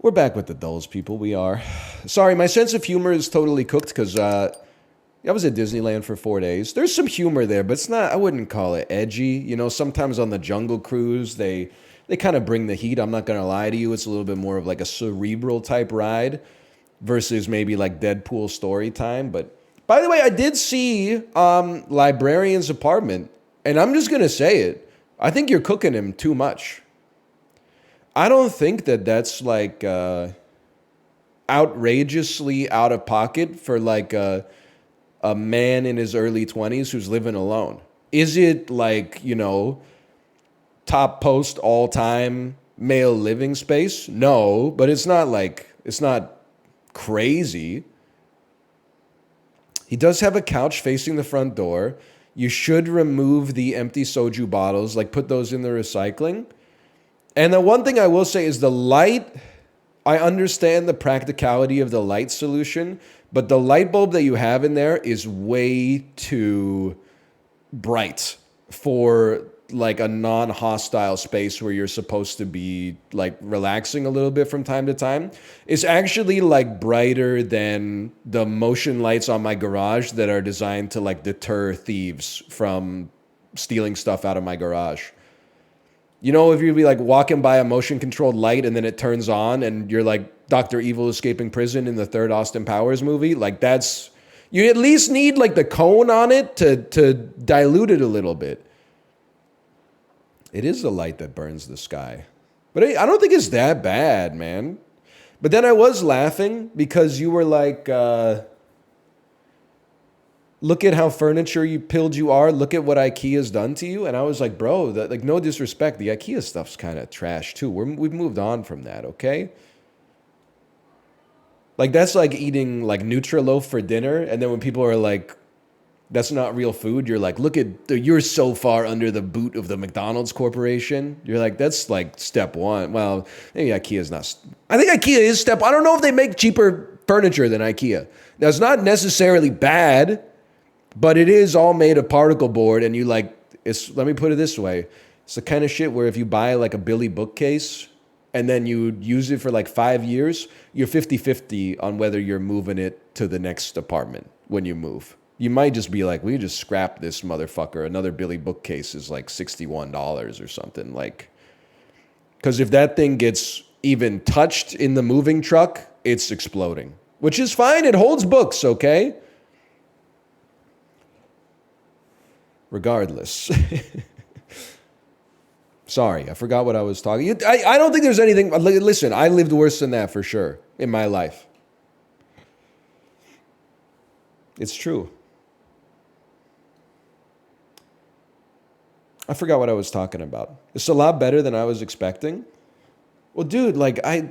We're back with the dulls, people. We are. Sorry, my sense of humor is totally cooked because I was at Disneyland for 4 days. There's some humor there, but it's not, I wouldn't call it edgy. You know, sometimes on the Jungle Cruise, they kind of bring the heat. I'm not going to lie to you. It's a little bit more of like a cerebral type ride versus maybe like Deadpool story time. But by the way, I did see Librarian's apartment, and I'm just going to say it. I think you're cooking him too much. I don't think that that's like outrageously out of pocket for like a man in his early 20s who's living alone. Is it like, you know, top post all time male living space? No, but it's not crazy. He does have a couch facing the front door. You should remove the empty soju bottles, like put those in the recycling. And the one thing I will say is the light, I understand the practicality of the light solution, but the light bulb that you have in there is way too bright for like a non-hostile space where you're supposed to be like relaxing a little bit from time to time. It's actually like brighter than the motion lights on my garage that are designed to like deter thieves from stealing stuff out of my garage. You know, if you'd be like walking by a motion controlled light and then it turns on and you're like Dr. Evil escaping prison in the third Austin Powers movie, like that's, you at least need like the cone on it to dilute it a little bit. It is the light that burns the sky. But I don't think it's that bad, man. But then I was laughing because you were like, look at how furniture you pilled you are. Look at what IKEA's done to you. And I was like, bro, like no disrespect. The IKEA stuff's kind of trash too. We've moved on from that, okay? Like that's like eating like Nutriloaf for dinner. And then when people are like, that's not real food, you're like, look at, you're so far under the boot of the McDonald's Corporation. You're like, that's like step one. Well, maybe IKEA's not. I think IKEA is step. I don't know if they make cheaper furniture than IKEA. Now, it's not necessarily bad, but it is all made of particle board, and you like, let me put it this way. It's the kind of shit where if you buy like a Billy bookcase and then you use it for like 5 years, you're 50-50 on whether you're moving it to the next apartment when you move. You might just be like, we just scrapped this motherfucker. Another Billy bookcase is like $61 or something. Like, because if that thing gets even touched in the moving truck, it's exploding, which is fine. It holds books, okay? Regardless. Sorry, I forgot what I was talking. I don't think there's anything. Listen, I lived worse than that for sure in my life. It's true. I forgot what I was talking about. It's a lot better than I was expecting. Well, dude, like I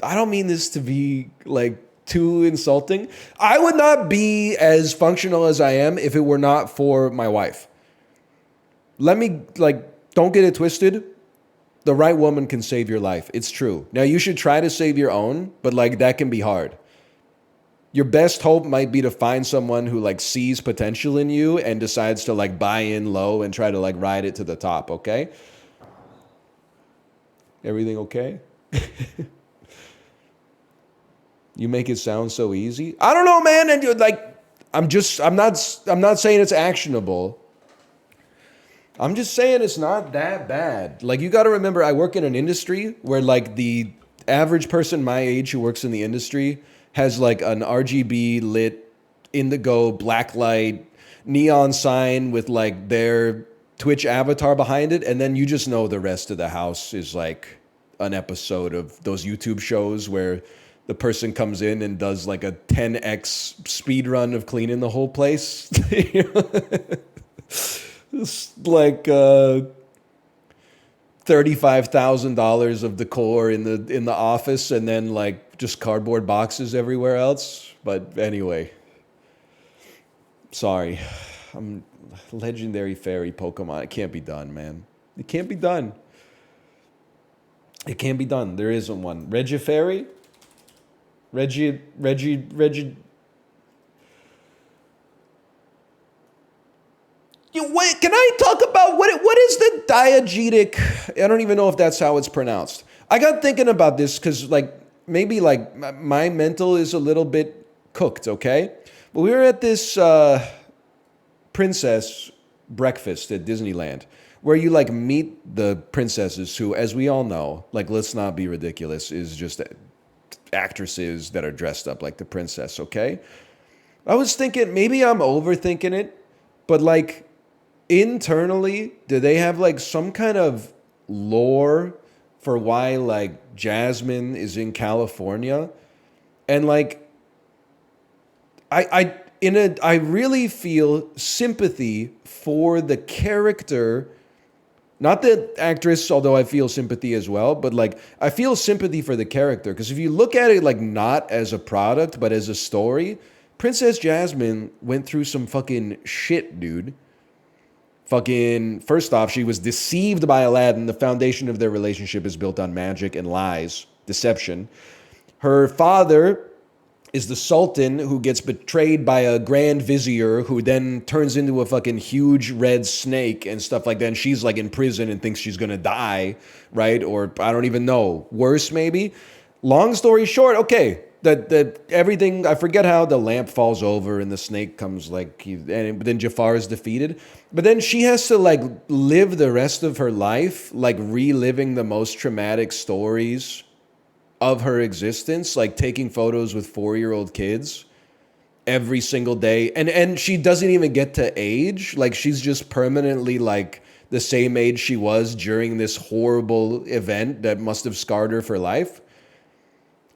don't mean this to be like too insulting. I would not be as functional as I am if it were not for my wife. Let me, like, don't get it twisted. The right woman can save your life. It's true. Now, you should try to save your own, but, like, that can be hard. Your best hope might be to find someone who, like, sees potential in you and decides to, like, buy in low and try to, like, ride it to the top, okay? Everything okay? You make it sound so easy. I don't know, man. And you're like, I'm not saying it's actionable. I'm just saying it's not that bad. Like, you got to remember, I work in an industry where, like, the average person my age who works in the industry has, like, an RGB lit, indigo, black light, neon sign with, like, their Twitch avatar behind it. And then you just know the rest of the house is, like, an episode of those YouTube shows where the person comes in and does, like, a 10x speed run of cleaning the whole place. It's like $35,000 of decor in the office, and then like just cardboard boxes everywhere else. But anyway, sorry, I'm legendary fairy Pokemon. It can't be done, man. It can't be done. It can't be done. There isn't one. Regifairy? Reggie. Wait, can I talk about what is the diegetic? I don't even know if that's how it's pronounced. I got thinking about this because, like, maybe like my mental is a little bit cooked, okay? But we were at this princess breakfast at Disneyland where you like meet the princesses who, as we all know, like let's not be ridiculous, is just actresses that are dressed up like the princess, okay? I was thinking maybe I'm overthinking it, but like internally, do they have like some kind of lore for why like Jasmine is in California? And like I really feel sympathy for the character, not the actress, although I feel sympathy as well, but like I feel sympathy for the character because if you look at it like not as a product but as a story, Princess Jasmine went through some fucking shit, dude. Fucking, first off, she was deceived by Aladdin. The foundation of their relationship is built on magic and lies, deception. Her father is the Sultan who gets betrayed by a Grand Vizier who then turns into a fucking huge red snake and stuff like that. And she's like in prison and thinks she's gonna die, right? Or I don't even know. Worse, maybe. Long story short, okay. Everything, I forget how the lamp falls over and the snake comes and then Jafar is defeated. But then she has to like live the rest of her life like reliving the most traumatic stories of her existence, like taking photos with 4-year-old kids every single day. And she doesn't even get to age. Like she's just permanently like the same age she was during this horrible event that must have scarred her for life.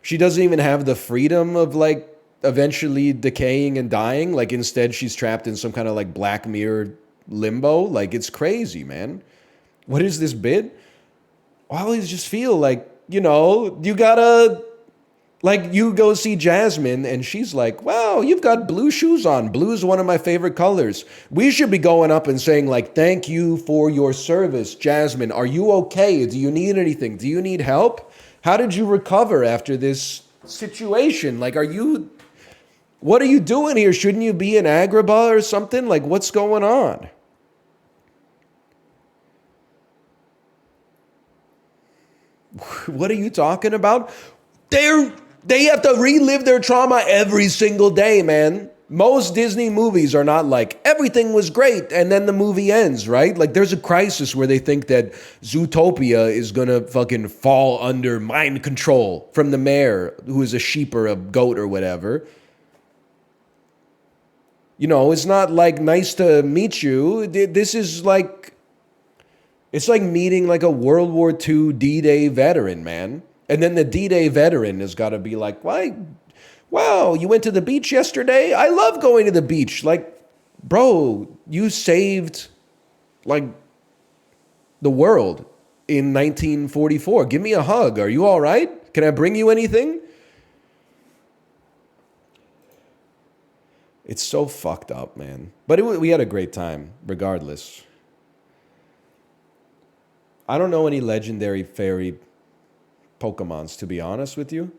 She doesn't even have the freedom of like eventually decaying and dying. Like instead she's trapped in some kind of like Black Mirror limbo. Like it's crazy, man. What is this bit? I always just feel like, you know, you gotta, like you go see Jasmine and she's like, wow, you've got blue shoes on. Blue is one of my favorite colors. We should be going up and saying like, thank you for your service, Jasmine. Are you okay? Do you need anything? Do you need help? How did you recover after this situation? Like, what are you doing here? Shouldn't you be in Agrabah or something? Like, what's going on? What are you talking about? They have to relive their trauma every single day, man. Most Disney movies are not like, everything was great, and then the movie ends, right? Like, there's a crisis where they think that Zootopia is gonna fucking fall under mind control from the mayor, who is a sheep or a goat or whatever. You know, it's not like nice to meet you. This is like, it's like meeting like a World War II D-Day veteran, man. And then the D-Day veteran has got to be like, why? Wow, you went to the beach yesterday? I love going to the beach. Like, bro, you saved like the world in 1944. Give me a hug. Are you all right? Can I bring you anything? It's so fucked up, man. But we had a great time, regardless. I don't know any legendary fairy Pokemons, to be honest with you.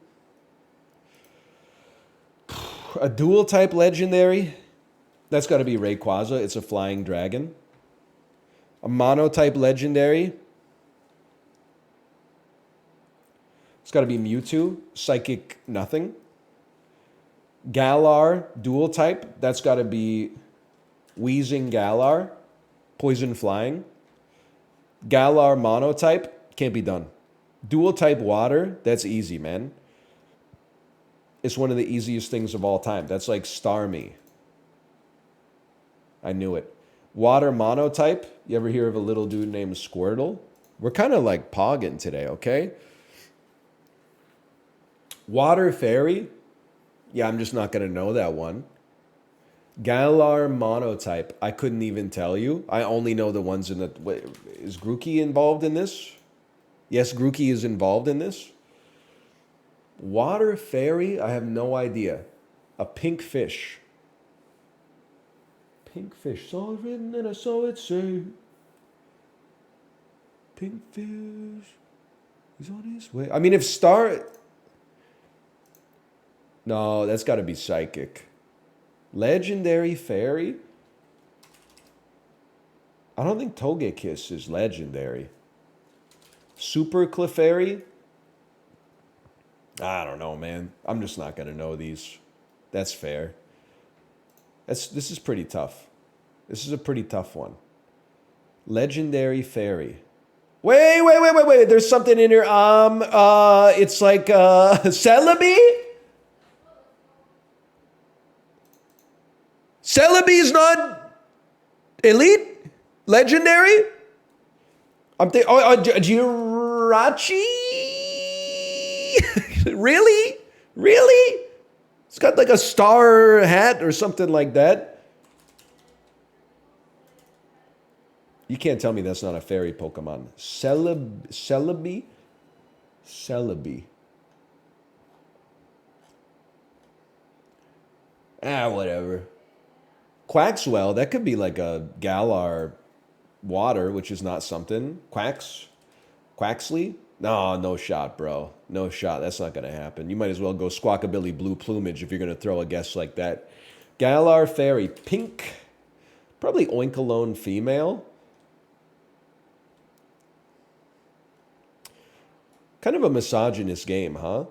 A dual type legendary, that's got to be Rayquaza. It's a flying dragon. A mono type legendary, it's got to be Mewtwo. Psychic nothing. Galar dual type, that's got to be Wheezing Galar. Poison flying. Galar mono type, can't be done. Dual type water, that's easy, man. It's one of the easiest things of all time. That's like Starmie. I knew it. Water monotype. You ever hear of a little dude named Squirtle? We're kind of like pogging today, okay? Water fairy. Yeah, I'm just not going to know that one. Galar monotype. I couldn't even tell you. I only know the ones in the... Wait, is Grookey involved in this? Yes, Grookey is involved in this. Water fairy, I have no idea. A pink fish. Pink fish. Saw it written and I saw it say. Pink fish is on his way. I mean, if Star... No, that's got to be psychic. Legendary fairy? I don't think Togekiss is legendary. Super Clefairy? I don't know, man. I'm just not gonna know these. That's fair. This is pretty tough. This is a pretty tough one. Legendary fairy. Wait. There's something in here. It's like Celebi? Celebi's not elite? Legendary? I'm thinking, Jirachi? Really? Really? It's got like a star hat or something like that. You can't tell me that's not a fairy Pokemon. Celebi? Celebi. Whatever. Quaxwell, that could be like a Galar water, which is not something. Quaxley? No shot, bro. No shot. That's not going to happen. You might as well go Squawkabilly Blue Plumage if you're going to throw a guess like that. Galar Fairy. Pink. Probably Oinkalone female. Kind of a misogynist game, huh?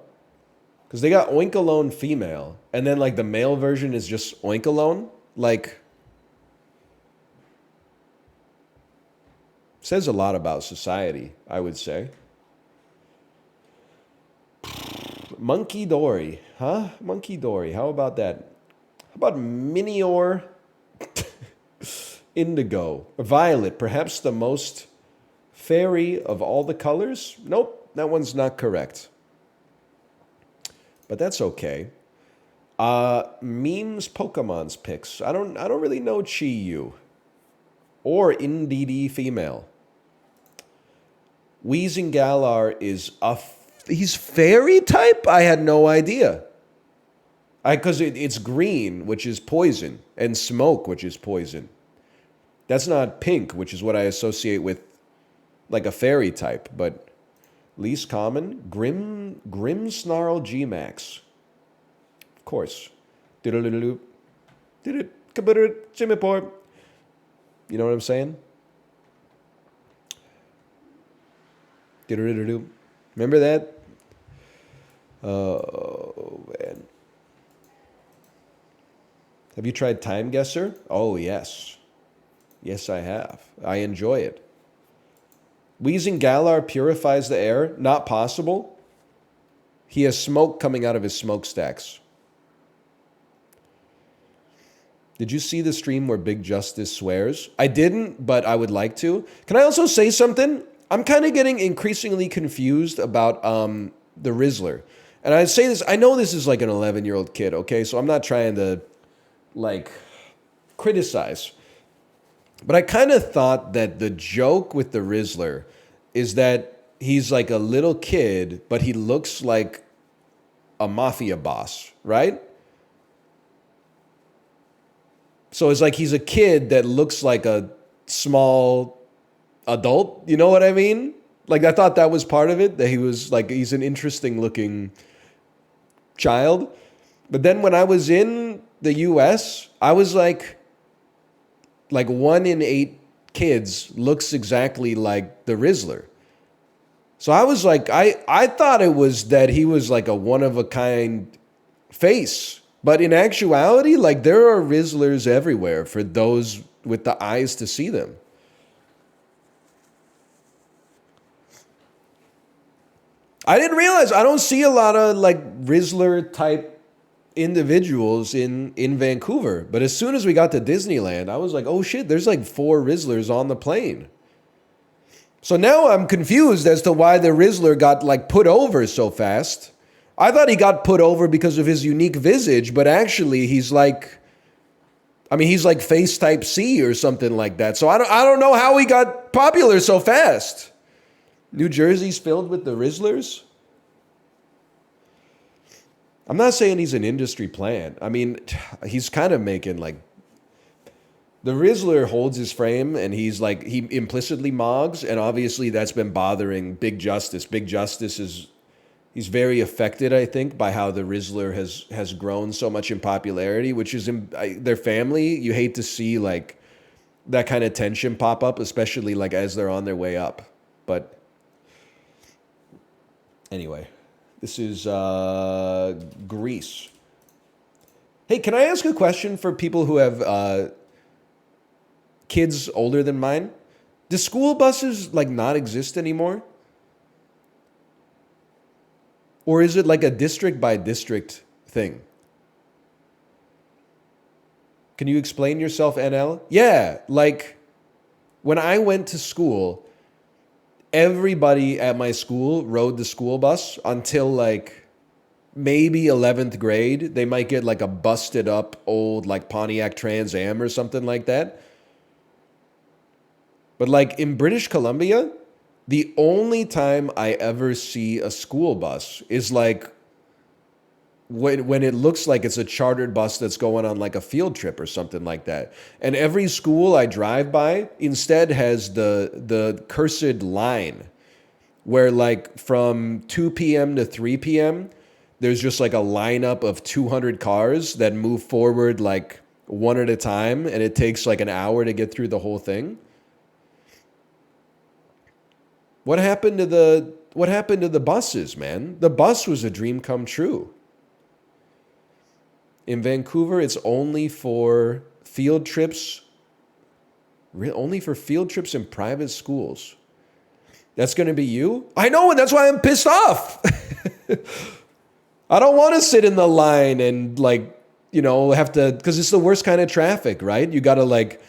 Because they got Oinkalone female, and then like the male version is just Oinkalone. Like, says a lot about society, I would say. Monkey Dory, huh? Monkey Dory, how about that? How about Minior Indigo? Violet, perhaps the most fairy of all the colors? Nope, that one's not correct. But that's okay. Memes Pokemon's picks. I don't really know Chi-Yu. Or Indeedee female. Wheezing Galar is he's fairy type? I had no idea. Because it's green, which is poison, and smoke, which is poison. That's not pink, which is what I associate with like a fairy type, but least common, Grim Snarl G-Max. Of course. You know what I'm saying? Remember that? Oh, man. Have you tried Time Guesser? Oh, yes. Yes, I have. I enjoy it. Wheezing Galar purifies the air? Not possible. He has smoke coming out of his smokestacks. Did you see the stream where Big Justice swears? I didn't, but I would like to. Can I also say something? I'm kind of getting increasingly confused about the Rizzler. And I say this, I know this is like an 11-year-old kid, okay? So I'm not trying to, like, criticize. But I kind of thought that the joke with the Rizzler is that he's like a little kid, but he looks like a mafia boss, right? So it's like he's a kid that looks like a small adult. You know what I mean? Like, I thought that was part of it, that he was like, he's an interesting looking child. But then when I was in the US, I was like 1 in 8 kids looks exactly like the Rizzler. So I was like, I thought it was that he was like a one-of-a-kind face. But in actuality, like, there are Rizzlers everywhere for those with the eyes to see them. I didn't realize, I don't see a lot of like Rizzler type individuals in Vancouver. But as soon as we got to Disneyland, I was like, oh shit, there's like 4 Rizzlers on the plane. So now I'm confused as to why the Rizzler got like put over so fast. I thought he got put over because of his unique visage, but actually he's like, I mean, he's like face type C or something like that. So I don't know how he got popular so fast. New Jersey's filled with the Rizzlers. I'm not saying he's an industry plant. I mean, he's kind of making like, the Rizzler holds his frame and he's like, he implicitly mogs, and obviously that's been bothering Big Justice. Big Justice is, he's very affected, I think, by how the Rizzler has grown so much in popularity, which is their family. You hate to see like that kind of tension pop up, especially like as they're on their way up. But anyway, This is Greece. Hey, can I ask a question for people who have kids older than mine? Do school buses like not exist anymore? Or is it like a district by district thing? Can you explain yourself, NL? Yeah, like when I went to school, everybody at my school rode the school bus until like maybe 11th grade. They might get like a busted up old like Pontiac Trans Am or something like that. But like in British Columbia, the only time I ever see a school bus is like when it looks like it's a chartered bus that's going on like a field trip or something like that. And every school I drive by instead has the cursed line where like from 2 p.m. to 3 p.m., there's just like a lineup of 200 cars that move forward like one at a time, and it takes like an hour to get through the whole thing. What happened to the buses, man? The bus was a dream come true. In Vancouver, it's only for field trips. Only for field trips in private schools. That's going to be you? I know, and that's why I'm pissed off. I don't want to sit in the line and like, you know, have to, because it's the worst kind of traffic, right? You got to like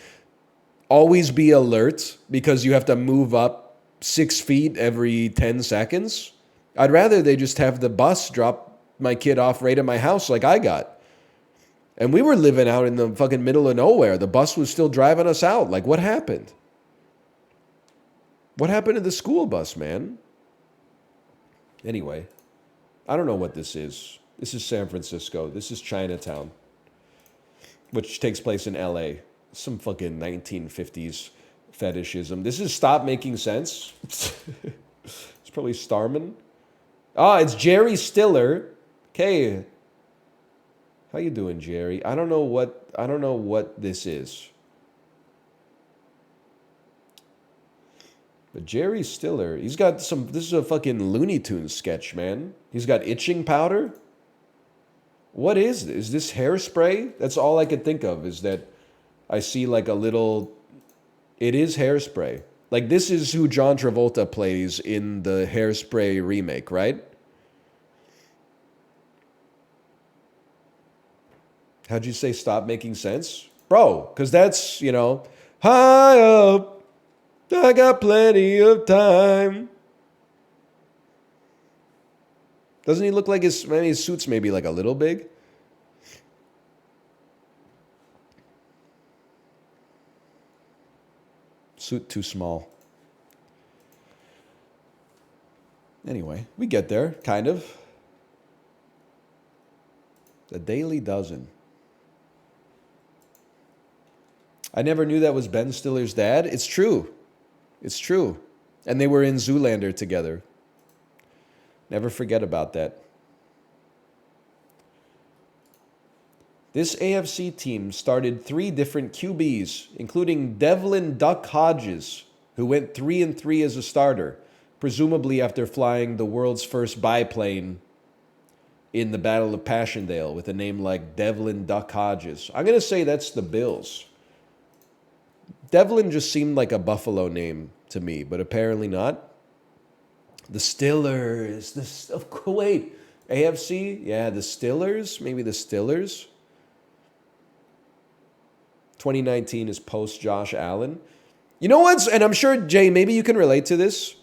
always be alert because you have to move up 6 feet every 10 seconds. I'd rather they just have the bus drop my kid off right at my house like I got. And we were living out in the fucking middle of nowhere. The bus was still driving us out. Like, what happened? What happened to the school bus, man? Anyway, I don't know what this is. This is San Francisco. This is Chinatown, which takes place in LA. Some fucking 1950s fetishism. This is Stop Making Sense. It's probably Starman. Ah, it's Jerry Stiller. Okay. How you doing, Jerry? I don't know what this is. But Jerry Stiller, he's got some, this is a fucking Looney Tunes sketch, man. He's got itching powder. What is this? Is this Hairspray? That's all I could think of, is that I see like a little, it is Hairspray. Like this is who John Travolta plays in the Hairspray remake, right? How'd you say Stop Making Sense? Bro, because that's, you know, high up, I got plenty of time. Doesn't he look like his suit's maybe like a little big? Suit too small. Anyway, we get there, kind of. The Daily Dozen. I never knew that was Ben Stiller's dad. It's true. It's true. And they were in Zoolander together. Never forget about that. This AFC team started 3 different QBs, including Devlin Duck Hodges, who went 3-3 as a starter, presumably after flying the world's first biplane in the Battle of Passchendaele with a name like Devlin Duck Hodges. I'm going to say that's the Bills. Devlin just seemed like a Buffalo name to me, but apparently not. The Stillers. Wait, AFC? Yeah, the Stillers? Maybe the Stillers? 2019 is post Josh Allen. You know what's, and I'm sure, Jay, maybe you can relate to this.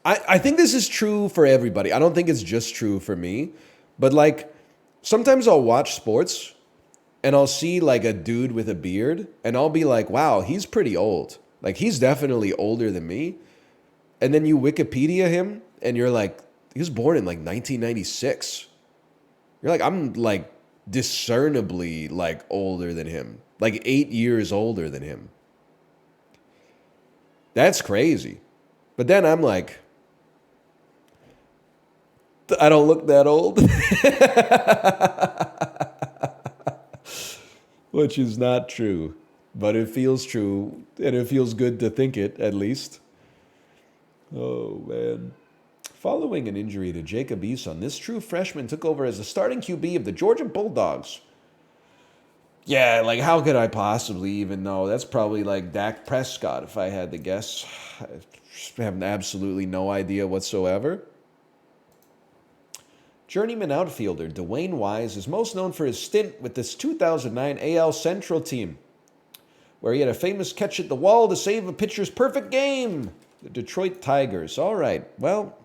I think this is true for everybody. I don't think it's just true for me. But like, sometimes I'll watch sports and I'll see like a dude with a beard and I'll be like, wow, he's pretty old. Like, he's definitely older than me. And then you Wikipedia him and you're like, he was born in like 1996. You're like, I'm like discernibly like older than him. Like 8 years older than him. That's crazy. But then I'm like, I don't look that old. Which is not true. But it feels true. And it feels good to think it, at least. Oh, man. Following an injury to Jacob Eason, this true freshman took over as the starting QB of the Georgia Bulldogs. Yeah, like how could I possibly even know? That's probably like Dak Prescott if I had to guess. I have absolutely no idea whatsoever. Journeyman outfielder Dwayne Wise is most known for his stint with this 2009 AL Central team, where he had a famous catch at the wall to save a pitcher's perfect game. The Detroit Tigers. All right, well,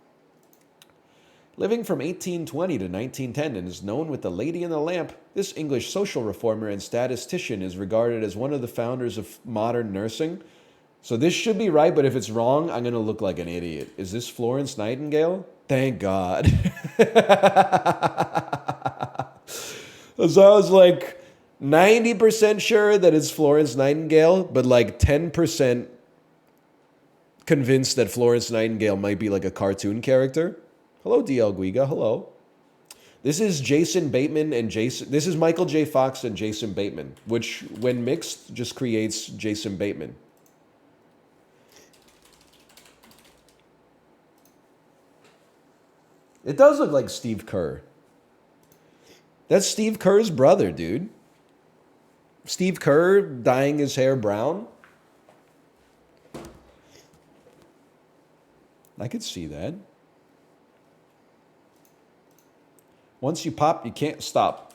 living from 1820 to 1910 and is known with the Lady in the Lamp, this English social reformer and statistician is regarded as one of the founders of modern nursing. So this should be right, but if it's wrong, I'm going to look like an idiot. Is this Florence Nightingale? Thank God. So I was like 90% sure that it's Florence Nightingale, but like 10% convinced that Florence Nightingale might be like a cartoon character. Hello, DL Guiga. Hello. This is Jason Bateman and Jason. This is Michael J. Fox and Jason Bateman, which, when mixed, just creates Jason Bateman. It does look like Steve Kerr. That's Steve Kerr's brother, dude. Steve Kerr dyeing his hair brown. I could see that. Once you pop, you can't stop.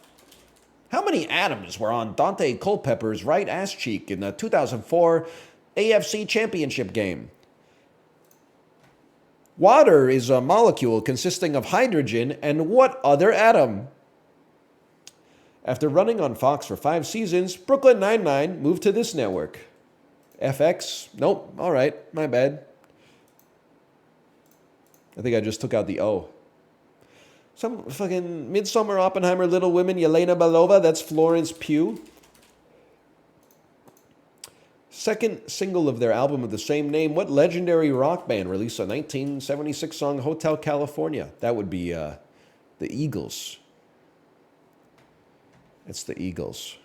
How many atoms were on Dante Culpepper's right ass cheek in the 2004 AFC Championship game? Water is a molecule consisting of hydrogen and what other atom? After running on Fox for 5 seasons, Brooklyn Nine-Nine moved to this network. FX? Nope. All right. My bad. I think I just took out the O. Some fucking Midsummer, Oppenheimer, Little Women, Yelena Belova. That's Florence Pugh. Second single of their album of the same name. What legendary rock band released a 1976 song, Hotel California? That would be the Eagles. It's the Eagles.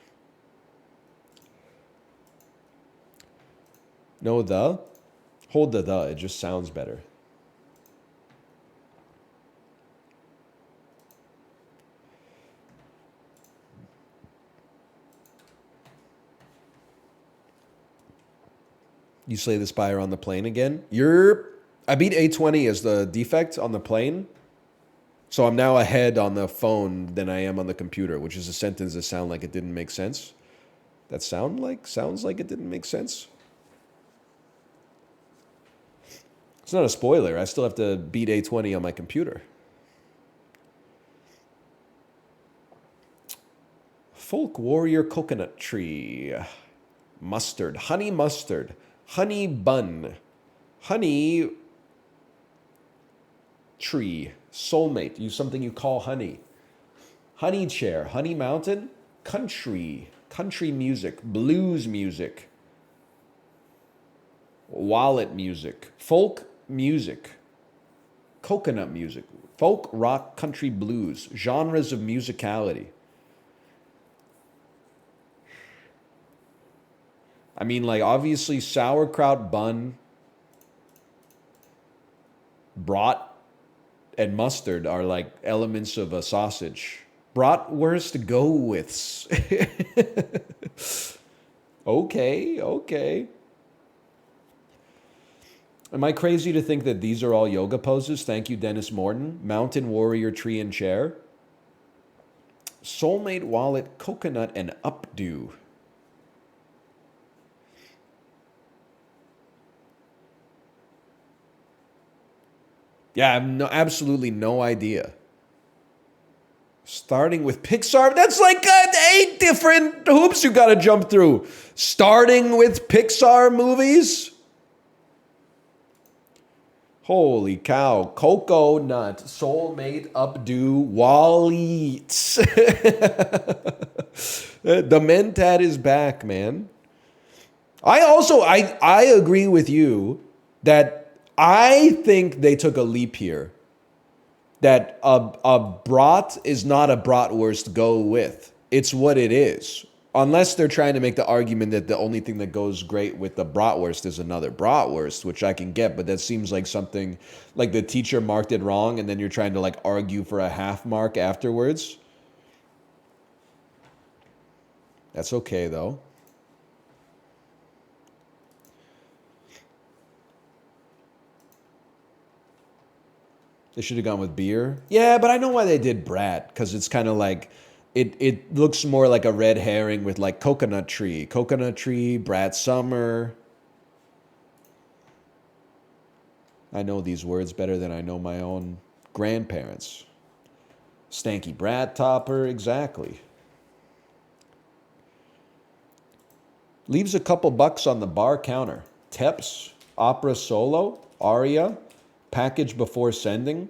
No the? Hold the. It just sounds better. You slay the spire on the plane again? I beat A20 as the defect on the plane. So I'm now ahead on the phone than I am on the computer, which is a sentence that sounds like it didn't make sense. That sounds like it didn't make sense. It's not a spoiler. I still have to beat A20 on my computer. Folk Warrior Coconut Tree. Mustard. Honey mustard. Honey bun. Honey tree. Soulmate. Use something you call honey. Honey chair. Honey mountain. Country. Country music. Blues music. Wallet music. Folk music. Coconut music. Folk, rock, country, blues. Genres of musicality. I mean, like, obviously, sauerkraut bun, brat, and mustard are, like, elements of a sausage. Bratwurst go-withs. Okay. Am I crazy to think that these are all yoga poses? Thank you, Dennis Morton. Mountain warrior, tree and chair. Soulmate wallet, coconut, and updo. Yeah, I have absolutely no idea. Starting with Pixar, that's like 8 different hoops you gotta jump through. Starting with Pixar movies? Holy cow. Coco Nut, Soulmate, Updo, Wall-E. The Mentat is back, man. I agree with you that I think they took a leap here. That a brat is not a bratwurst go with. It's what it is. Unless they're trying to make the argument that the only thing that goes great with the bratwurst is another bratwurst, which I can get, but that seems like something like the teacher marked it wrong and then you're trying to like argue for a half mark afterwards. That's okay though. They should have gone with beer. Yeah, but I know why they did brat, because it's kind of like, it looks more like a red herring with like coconut tree, brat summer. I know these words better than I know my own grandparents. Stanky brat topper, exactly. Leaves a couple bucks on the bar counter. Teps, opera solo, aria, package before sending.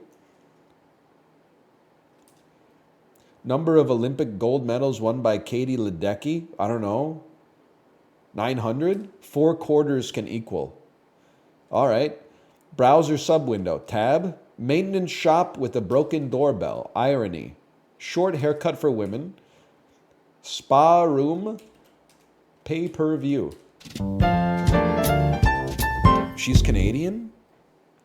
Number of Olympic gold medals won by Katie Ledecky. I don't know. 900? 4 quarters can equal. All right. Browser sub window. Tab. Maintenance shop with a broken doorbell. Irony. Short haircut for women. Spa room. Pay-per-view. She's Canadian?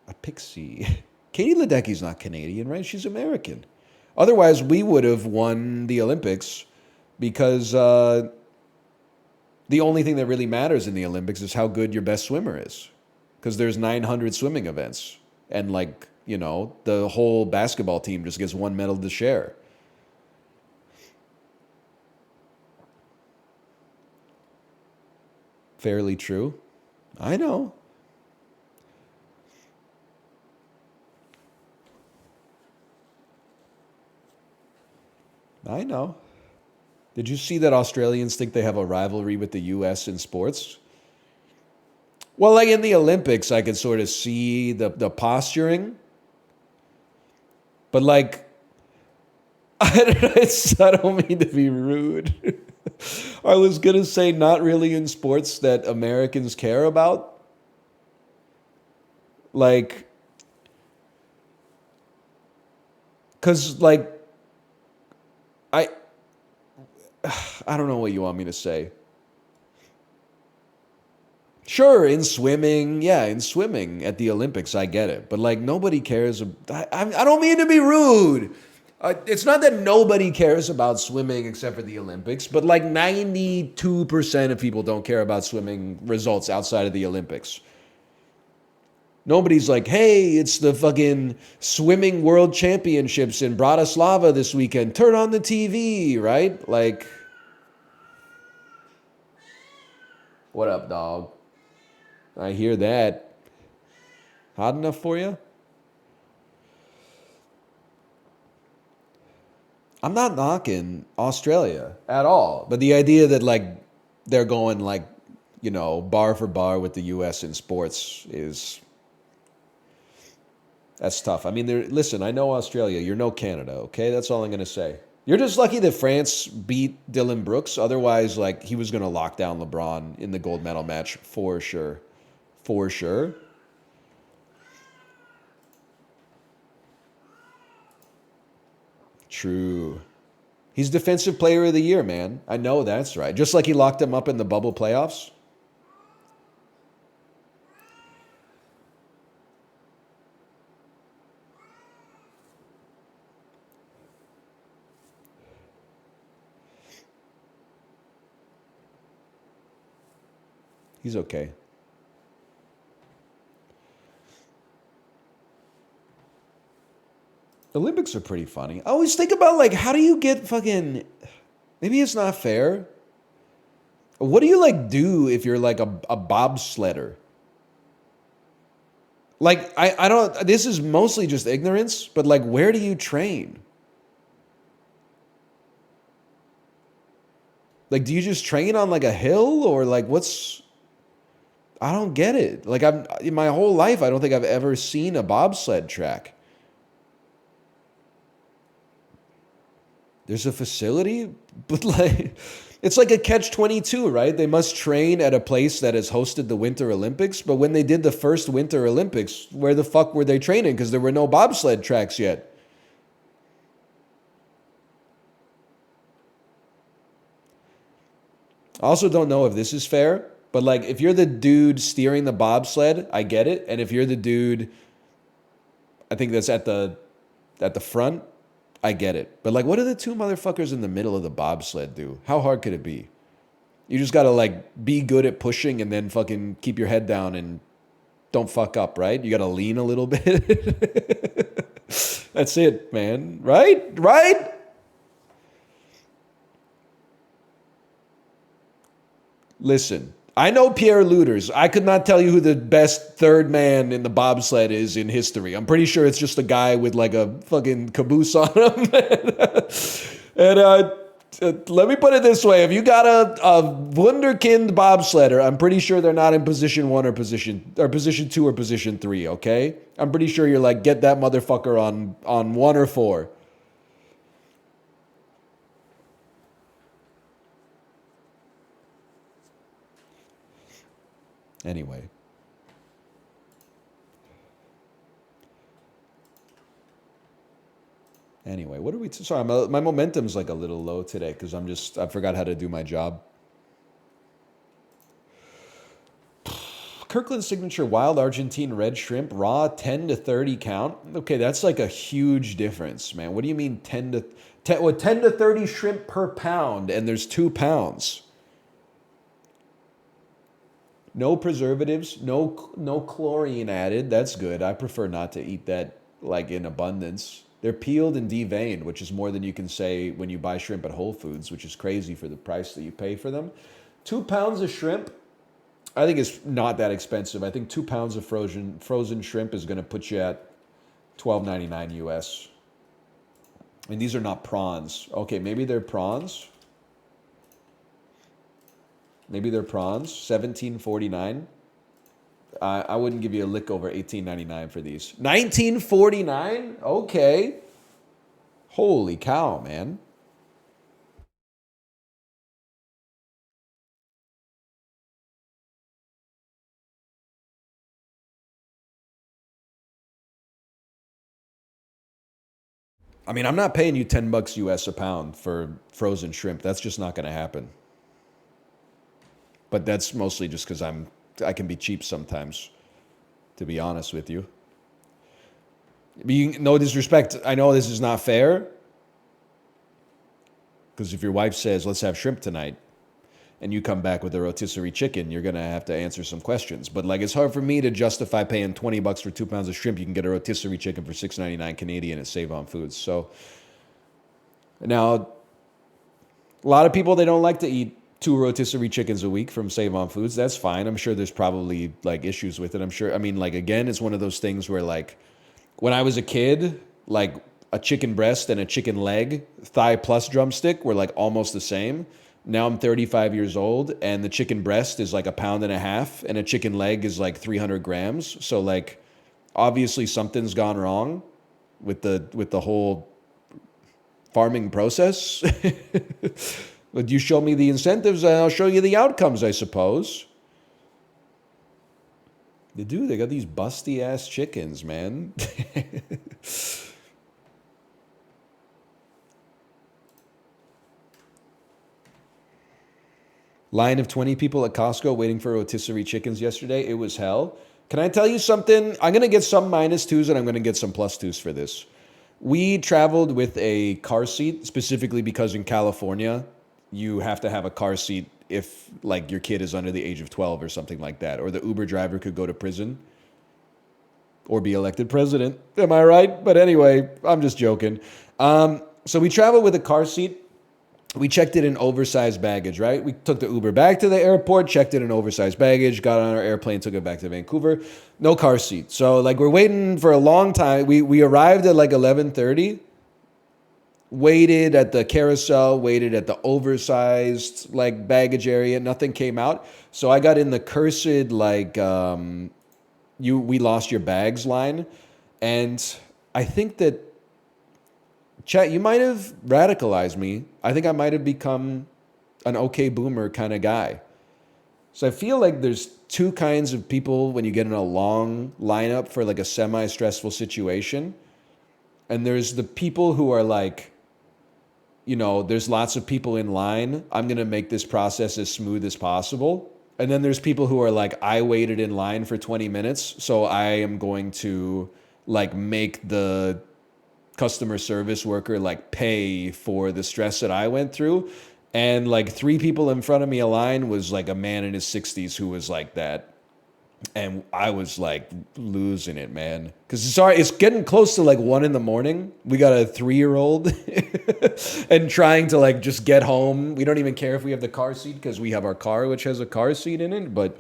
A pixie. KatieLedecky's not Canadian, right? She's American. Otherwise, we would have won the Olympics because the only thing that really matters in the Olympics is how good your best swimmer is. Because there's 900 swimming events. And like, you know, the whole basketball team just gets one medal to share. Fairly true. I know. I know. Did you see that Australians think they have a rivalry with the US in sports? Well, like in the Olympics, I could sort of see the posturing. But like, I don't mean to be rude. I was going to say not really in sports that Americans care about. Like, because like, I don't know what you want me to say. Sure, in swimming, yeah, in swimming at the Olympics, I get it. But like, nobody cares. I don't mean to be rude. It's not that nobody cares about swimming except for the Olympics, but like 92% of people don't care about swimming results outside of the Olympics. Nobody's like, hey, it's the fucking swimming world championships in Bratislava this weekend. Turn on the TV, right? Like, what up, dog? I hear that. Hot enough for you? I'm not knocking Australia at all. But the idea that, like, they're going, like, you know, bar for bar with the U.S. in sports is... That's tough. I mean, listen, I know Australia. You're no Canada, okay? That's all I'm going to say. You're just lucky that France beat Dylan Brooks. Otherwise, like, he was going to lock down LeBron in the gold medal match for sure. For sure. True. He's Defensive Player of the Year, man. I know that's right. Just like he locked him up in the bubble playoffs. He's okay. The Olympics are pretty funny. I always think about, like, how do you get fucking... Maybe it's not fair. What do you, like, do if you're, like, a bobsledder? Like, I don't... This is mostly just ignorance, but, like, where do you train? Like, do you just train on, like, a hill? Or, like, what's... I don't get it. Like, in my whole life, I don't think I've ever seen a bobsled track. There's a facility, but like, it's like a catch-22, right? They must train at a place that has hosted the Winter Olympics. But when they did the first Winter Olympics, where the fuck were they training? Because there were no bobsled tracks yet. I also don't know if this is fair, but like if you're the dude steering the bobsled, I get it. And if you're the dude, I think that's at the front, I get it. But like, what do the two motherfuckers in the middle of the bobsled do? How hard could it be? You just gotta like be good at pushing and then fucking keep your head down and don't fuck up, right? You gotta lean a little bit. That's it, man. Right? Right? Listen, I know Pierre Luters. I could not tell you who the best third man in the bobsled is in history. I'm pretty sure it's just a guy with like a fucking caboose on him. And let me put it this way. If you got a wunderkind bobsledder, I'm pretty sure they're not in position 1 or position 2 or position 3, okay? I'm pretty sure you're like, get that motherfucker on 1 or 4. Anyway. Anyway, what are we... Sorry, my momentum's like a little low today because I forgot how to do my job. Kirkland Signature Wild Argentine Red Shrimp, raw, 10 to 30 count. Okay, that's like a huge difference, man. What do you mean 10 to 30 shrimp per pound, and there's 2 pounds? No preservatives, no chlorine added. That's good. I prefer not to eat that like in abundance. They're peeled and deveined, which is more than you can say when you buy shrimp at Whole Foods, which is crazy for the price that you pay for them. 2 pounds of shrimp, I think it's not that expensive. I think 2 pounds of frozen shrimp is going to put you at $12.99 US. And these are not prawns. Okay, maybe they're prawns. Maybe they're prawns. $17.49. I wouldn't give you a lick over $18.99 for these. $19.49? Okay. Holy cow, man. I mean, I'm not paying you $10 US a pound for frozen shrimp. That's just not going to happen. But that's mostly just because I can be cheap sometimes, to be honest with you. No disrespect, I know this is not fair. Because if your wife says, let's have shrimp tonight, and you come back with a rotisserie chicken, you're going to have to answer some questions. But like, it's hard for me to justify paying $20 for 2 pounds of shrimp. You can get a rotisserie chicken for $6.99 Canadian at Save On Foods. So now, a lot of people, they don't like to eat 2 rotisserie chickens a week from Save On Foods. That's fine. I'm sure there's probably like issues with it. I'm sure. I mean, like, again, it's one of those things where like when I was a kid, like a chicken breast and a chicken leg, thigh plus drumstick were like almost the same. Now I'm 35 years old and the chicken breast is like 1.5 pounds and a chicken leg is like 300 grams. So like obviously something's gone wrong with the whole farming process. But you show me the incentives, and I'll show you the outcomes, I suppose. They do. They got these busty-ass chickens, man. Line of 20 people at Costco waiting for rotisserie chickens yesterday. It was hell. Can I tell you something? I'm going to get some -2s, and I'm going to get some +2s for this. We traveled with a car seat, specifically because in California, you have to have a car seat if like your kid is under the age of 12 or something like that, or the Uber driver could go to prison or be elected president. Am I right? But anyway, I'm just joking. So we traveled with a car seat. We checked it in oversized baggage, right? We took the Uber back to the airport, checked it in oversized baggage, got on our airplane, took it back to Vancouver. No car seat. So like we're waiting for a long time. We arrived at like 11:30. Waited at the carousel, waited at the oversized like baggage area. Nothing came out. So I got in the cursed like we lost your bags line. And I think that chat, you might have radicalized me. I think I might have become an okay boomer kind of guy. So I feel like there's 2 kinds of people when you get in a long lineup for like a semi-stressful situation. And there's the people who are like you know, there's lots of people in line. I'm going to make this process as smooth as possible. And then there's people who are like, I waited in line for 20 minutes, so I am going to like make the customer service worker like pay for the stress that I went through. And like 3 people in front of me a line was like a man in his 60s who was like that. And I was like losing it, man. Because it's getting close to like 1 a.m. We got a 3-year-old and trying to like just get home. We don't even care if we have the car seat because we have our car, which has a car seat in it.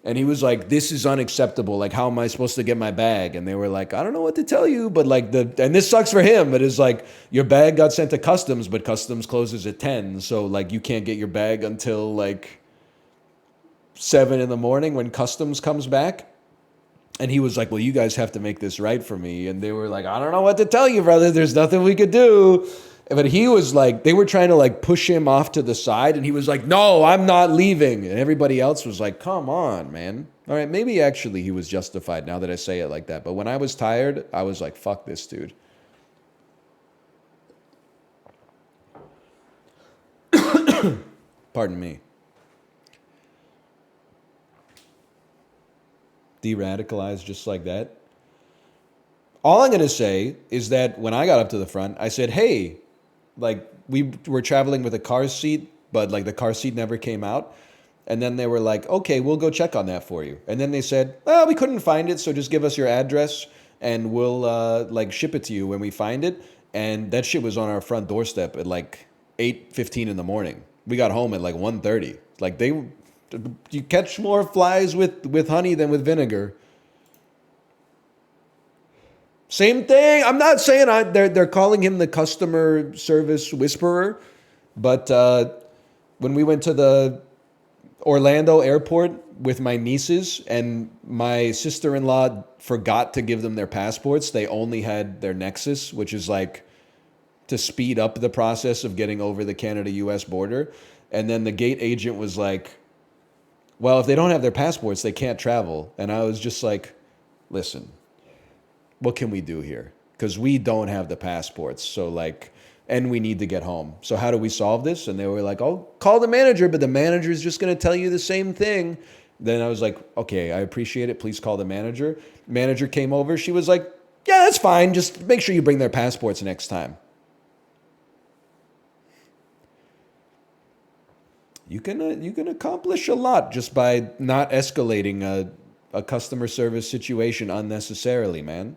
And he was like, this is unacceptable. Like, how am I supposed to get my bag? And they were like, I don't know what to tell you. But like and this sucks for him. But it's like, your bag got sent to customs, but customs closes at 10. So like, you can't get your bag until like 7 a.m. when customs comes back. And he was like, well, you guys have to make this right for me. And they were like, I don't know what to tell you, brother. There's nothing we could do. But he was like, they were trying to like push him off to the side. And he was like, no, I'm not leaving. And everybody else was like, come on, man. All right, maybe actually he was justified now that I say it like that. But when I was tired, I was like, fuck this dude. Pardon me. De-radicalized just like that. All I'm going to say is that when I got up to the front, I said, hey, like we were traveling with a car seat, but like the car seat never came out. And then they were like, okay, we'll go check on that for you. And then they said, well, we couldn't find it, so just give us your address and we'll like ship it to you when we find it. And that shit was on our front doorstep at like 8:15 in the morning. We got home at like 1:30. Like you catch more flies with honey than with vinegar. Same thing. I'm not saying they're calling him the customer service whisperer, but when we went to the Orlando airport with my nieces and my sister-in-law forgot to give them their passports, they only had their Nexus, which is like to speed up the process of getting over the Canada-US border. And then the gate agent was like, well, if they don't have their passports, they can't travel. And I was just like, listen, what can we do here? Because we don't have the passports. So like, and we need to get home. So how do we solve this? And they were like, oh, call the manager, but the manager is just going to tell you the same thing. Then I was like, okay, I appreciate it. Please call the manager. Manager came over. She was like, yeah, that's fine. Just make sure you bring their passports next time. You can accomplish a lot just by not escalating a customer service situation unnecessarily, man.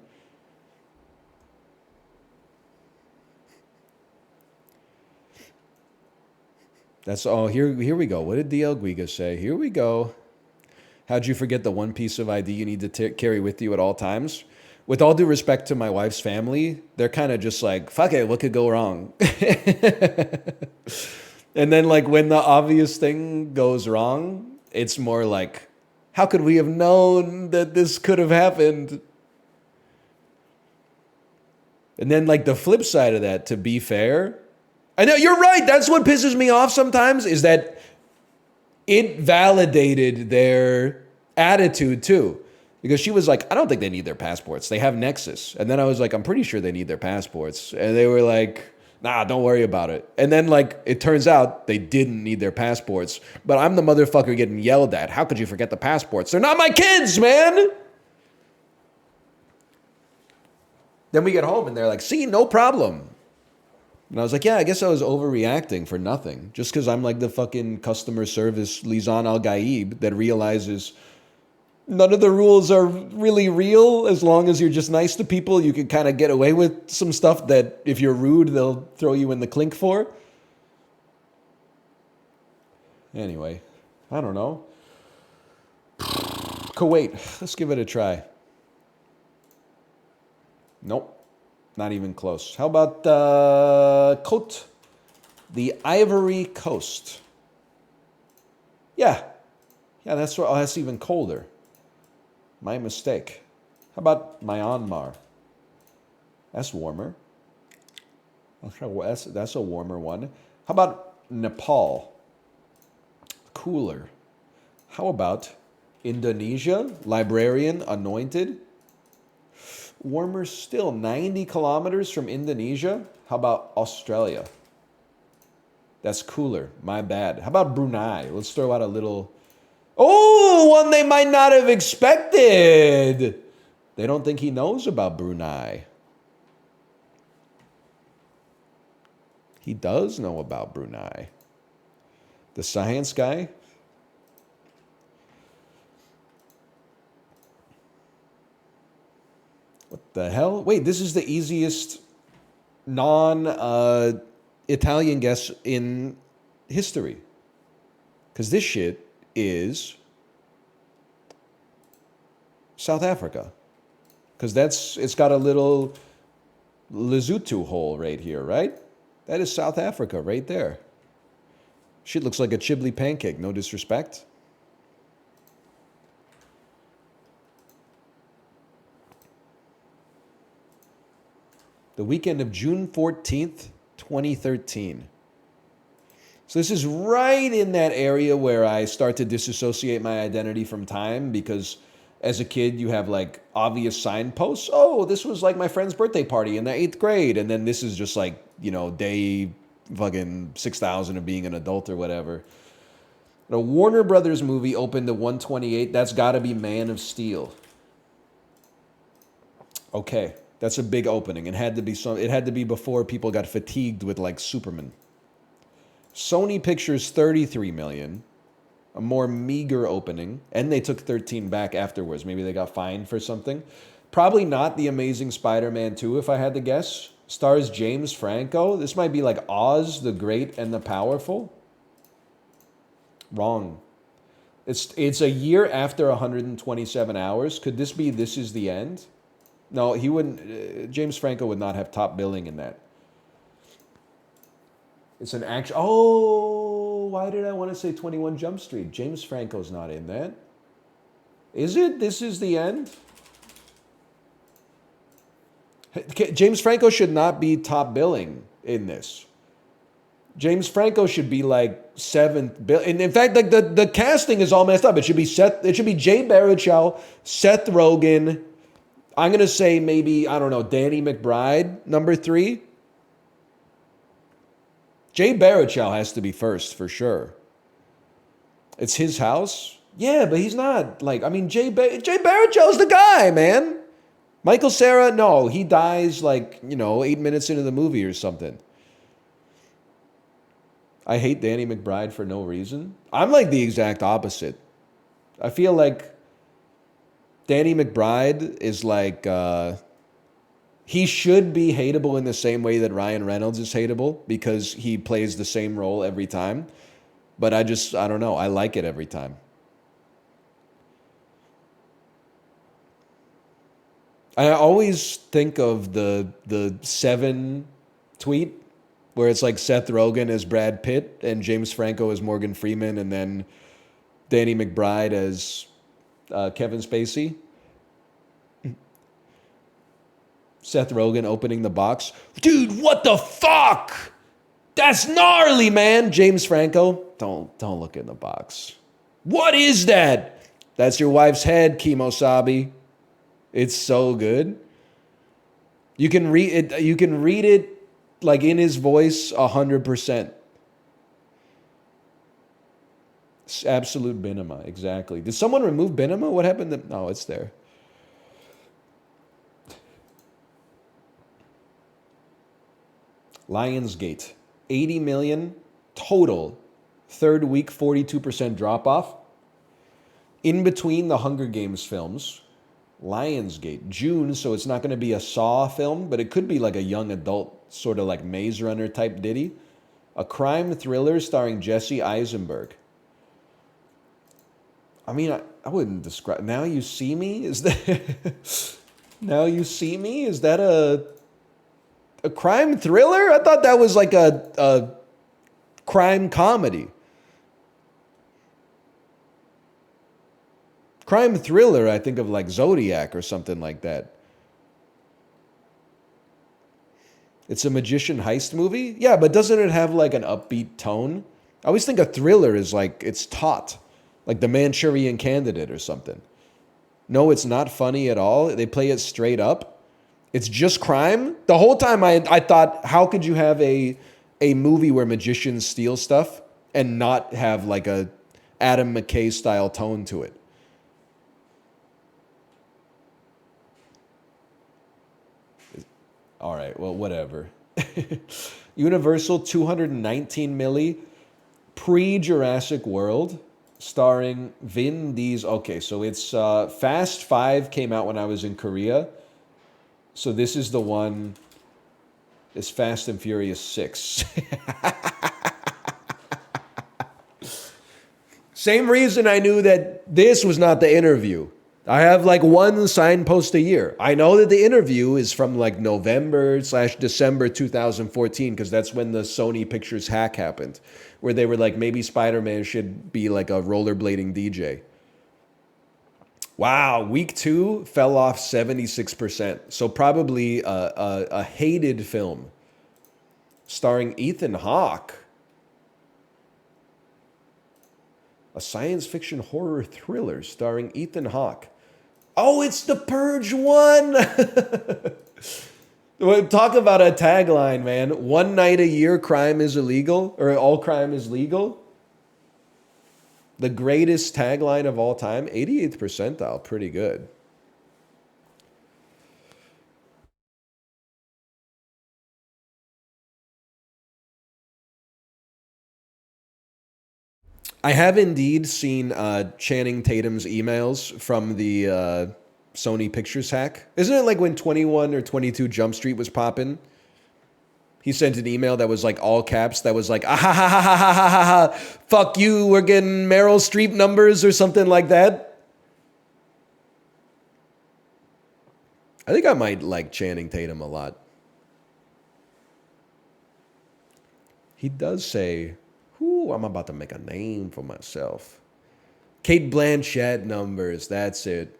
That's all. Here we go. What did DL Guiga say? Here we go. How'd you forget the one piece of ID you need to carry with you at all times? With all due respect to my wife's family, they're kind of just like, fuck it, what could go wrong? And then like when the obvious thing goes wrong, it's more like, how could we have known that this could have happened? And then like the flip side of that, to be fair, I know you're right. That's what pisses me off sometimes, is that it validated their attitude too. Because she was like, I don't think they need their passports. They have Nexus. And then I was like, I'm pretty sure they need their passports. And they were like, nah, don't worry about it. And then like, it turns out they didn't need their passports. But I'm the motherfucker getting yelled at. How could you forget the passports? They're not my kids, man. Then we get home and they're like, see, no problem. And I was like, yeah, I guess I was overreacting for nothing. Just because I'm like the fucking customer service Lisan Al-Gaib that realizes none of the rules are really real. As long as you're just nice to people, you can kind of get away with some stuff that if you're rude, they'll throw you in the clink for. Anyway, I don't know. Kuwait, let's give it a try. Nope. Not even close. How about Côte? The Ivory Coast. Yeah. Yeah, that's even colder. My mistake. How about Myanmar? That's warmer. That's a warmer one. How about Nepal? Cooler. How about Indonesia? Librarian, anointed. Warmer still, 90 kilometers from Indonesia. How about Australia? That's cooler. My bad. How about Brunei? Let's throw out a little... Oh, one they might not have expected. They don't think he knows about Brunei. He does know about Brunei. The science guy. What the hell? Wait, this is the easiest non-Italian guess in history. Because this shit is South Africa. Because it's got a little Lesotho hole right here, right? That is South Africa right there. Shit looks like a Chibli pancake, no disrespect. The weekend of June 14th, 2013. So this is right in that area where I start to disassociate my identity from time, because as a kid you have like obvious signposts. Oh, this was like my friend's birthday party in the 8th grade. And then this is just like, you know, day fucking 6,000 of being an adult or whatever. A Warner Brothers movie opened to 128. That's got to be Man of Steel. Okay. That's a big opening. It had to be before people got fatigued with like Superman. Sony Pictures 33 million. A more meager opening. And they took 13 back afterwards. Maybe they got fined for something. Probably not The Amazing Spider-Man 2, if I had to guess. Stars James Franco. This might be like Oz, the Great and the Powerful. Wrong. It's a year after 127 hours. Could this be This Is the End? No, he wouldn't. James Franco would not have top billing in that. It's an action. Oh, why did I want to say 21 Jump Street? James Franco's not in that. Is it? This Is the End? James Franco should not be top billing in this. James Franco should be like 7th bill. And in fact, like the casting is all messed up. It should be Jay Baruchel, Seth Rogen. I'm going to say maybe, I don't know, Danny McBride, number 3. Jay Baruchel has to be first for sure. It's his house. Yeah, but he's not like, I mean, Jay Baruchel's the guy, man. Michael Cera, no, he dies like, 8 minutes into the movie or something. I hate Danny McBride for no reason. I'm like the exact opposite. I feel like Danny McBride is like, he should be hateable in the same way that Ryan Reynolds is hateable, because he plays the same role every time. But I don't know. I like it every time. I always think of the 7 tweet where it's like Seth Rogen as Brad Pitt and James Franco as Morgan Freeman and then Danny McBride as Kevin Spacey. Seth Rogen opening the box. Dude, what the fuck? That's gnarly, man. James Franco, don't look in the box. What is that? That's your wife's head, Kimosabi. It's so good. You can read it like in his voice 100%. It's absolute Binema, exactly. Did someone remove Binema? What happened? No, it's there. Lionsgate, 80 million total. 3rd week, 42% drop off. In between the Hunger Games films, Lionsgate, June, so it's not going to be a Saw film, but it could be like a young adult, sort of like Maze Runner type ditty. A crime thriller starring Jesse Eisenberg. I mean, I wouldn't describe... Now You See Me? Is that... Now You See Me? Is that a crime thriller? I thought that was like a crime comedy. Crime thriller, I think of like Zodiac or something like that. It's a magician heist movie? Yeah, but doesn't it have like an upbeat tone? I always think a thriller is like, it's taut. Like The Manchurian Candidate or something. No, it's not funny at all. They play it straight up. It's just crime. The whole time I thought, how could you have a a movie where magicians steal stuff and not have like a Adam McKay style tone to it. All right, well, whatever. Universal 219 milli pre-Jurassic World starring Vin Diesel. Okay, so it's Fast 5 came out when I was in Korea. So this is the one. It's Fast and Furious 6. Same reason I knew that this was not the interview. I have like one signpost a year. I know that the interview is from like November/December 2014 because that's when the Sony Pictures hack happened, where they were like, maybe Spider-Man should be like a rollerblading DJ. Wow, week 2 fell off 76%. So probably a hated film starring Ethan Hawke. A science fiction horror thriller starring Ethan Hawke. Oh, it's the Purge 1! Talk about a tagline, man. One night a year, crime is illegal, or all crime is legal. The greatest tagline of all time, 88th percentile, pretty good. I have indeed seen Channing Tatum's emails from the Sony Pictures hack. Isn't it like when 21 or 22 Jump Street was popping? He sent an email that was like all caps that was like, ah ha ha ha ha ha ha ha, fuck you, we're getting Meryl Streep numbers or something like that. I think I might like Channing Tatum a lot. He does say, ooh, I'm about to make a name for myself. Kate Blanchett numbers, that's it.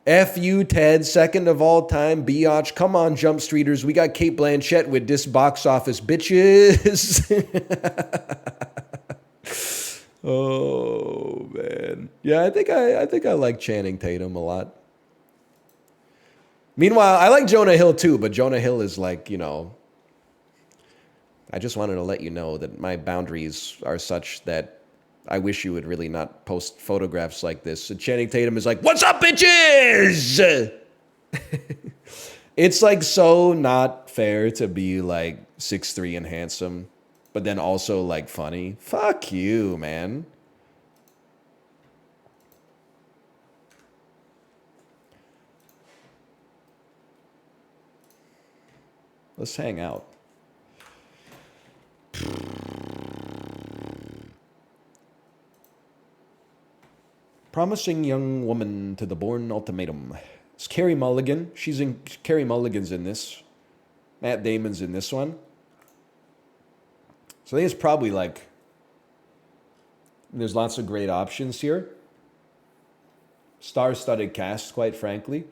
F you, Ted, second of all time, biatch. Come on, Jump Streeters. We got Kate Blanchett with this box office, bitches. Oh, man. Yeah, I think I like Channing Tatum a lot. Meanwhile, I like Jonah Hill too, but Jonah Hill is like, you know, I just wanted to let you know that my boundaries are such that I wish you would really not post photographs like this. And Channing Tatum is like, what's up, bitches? It's like so not fair to be like 6'3" and handsome, but then also like funny. Fuck you, man. Let's hang out. Promising young woman to the Bourne Ultimatum. It's Carey Mulligan. Carey Mulligan's in this. Matt Damon's in this one. So I think it's probably like, there's lots of great options here. Star-studded cast, quite frankly.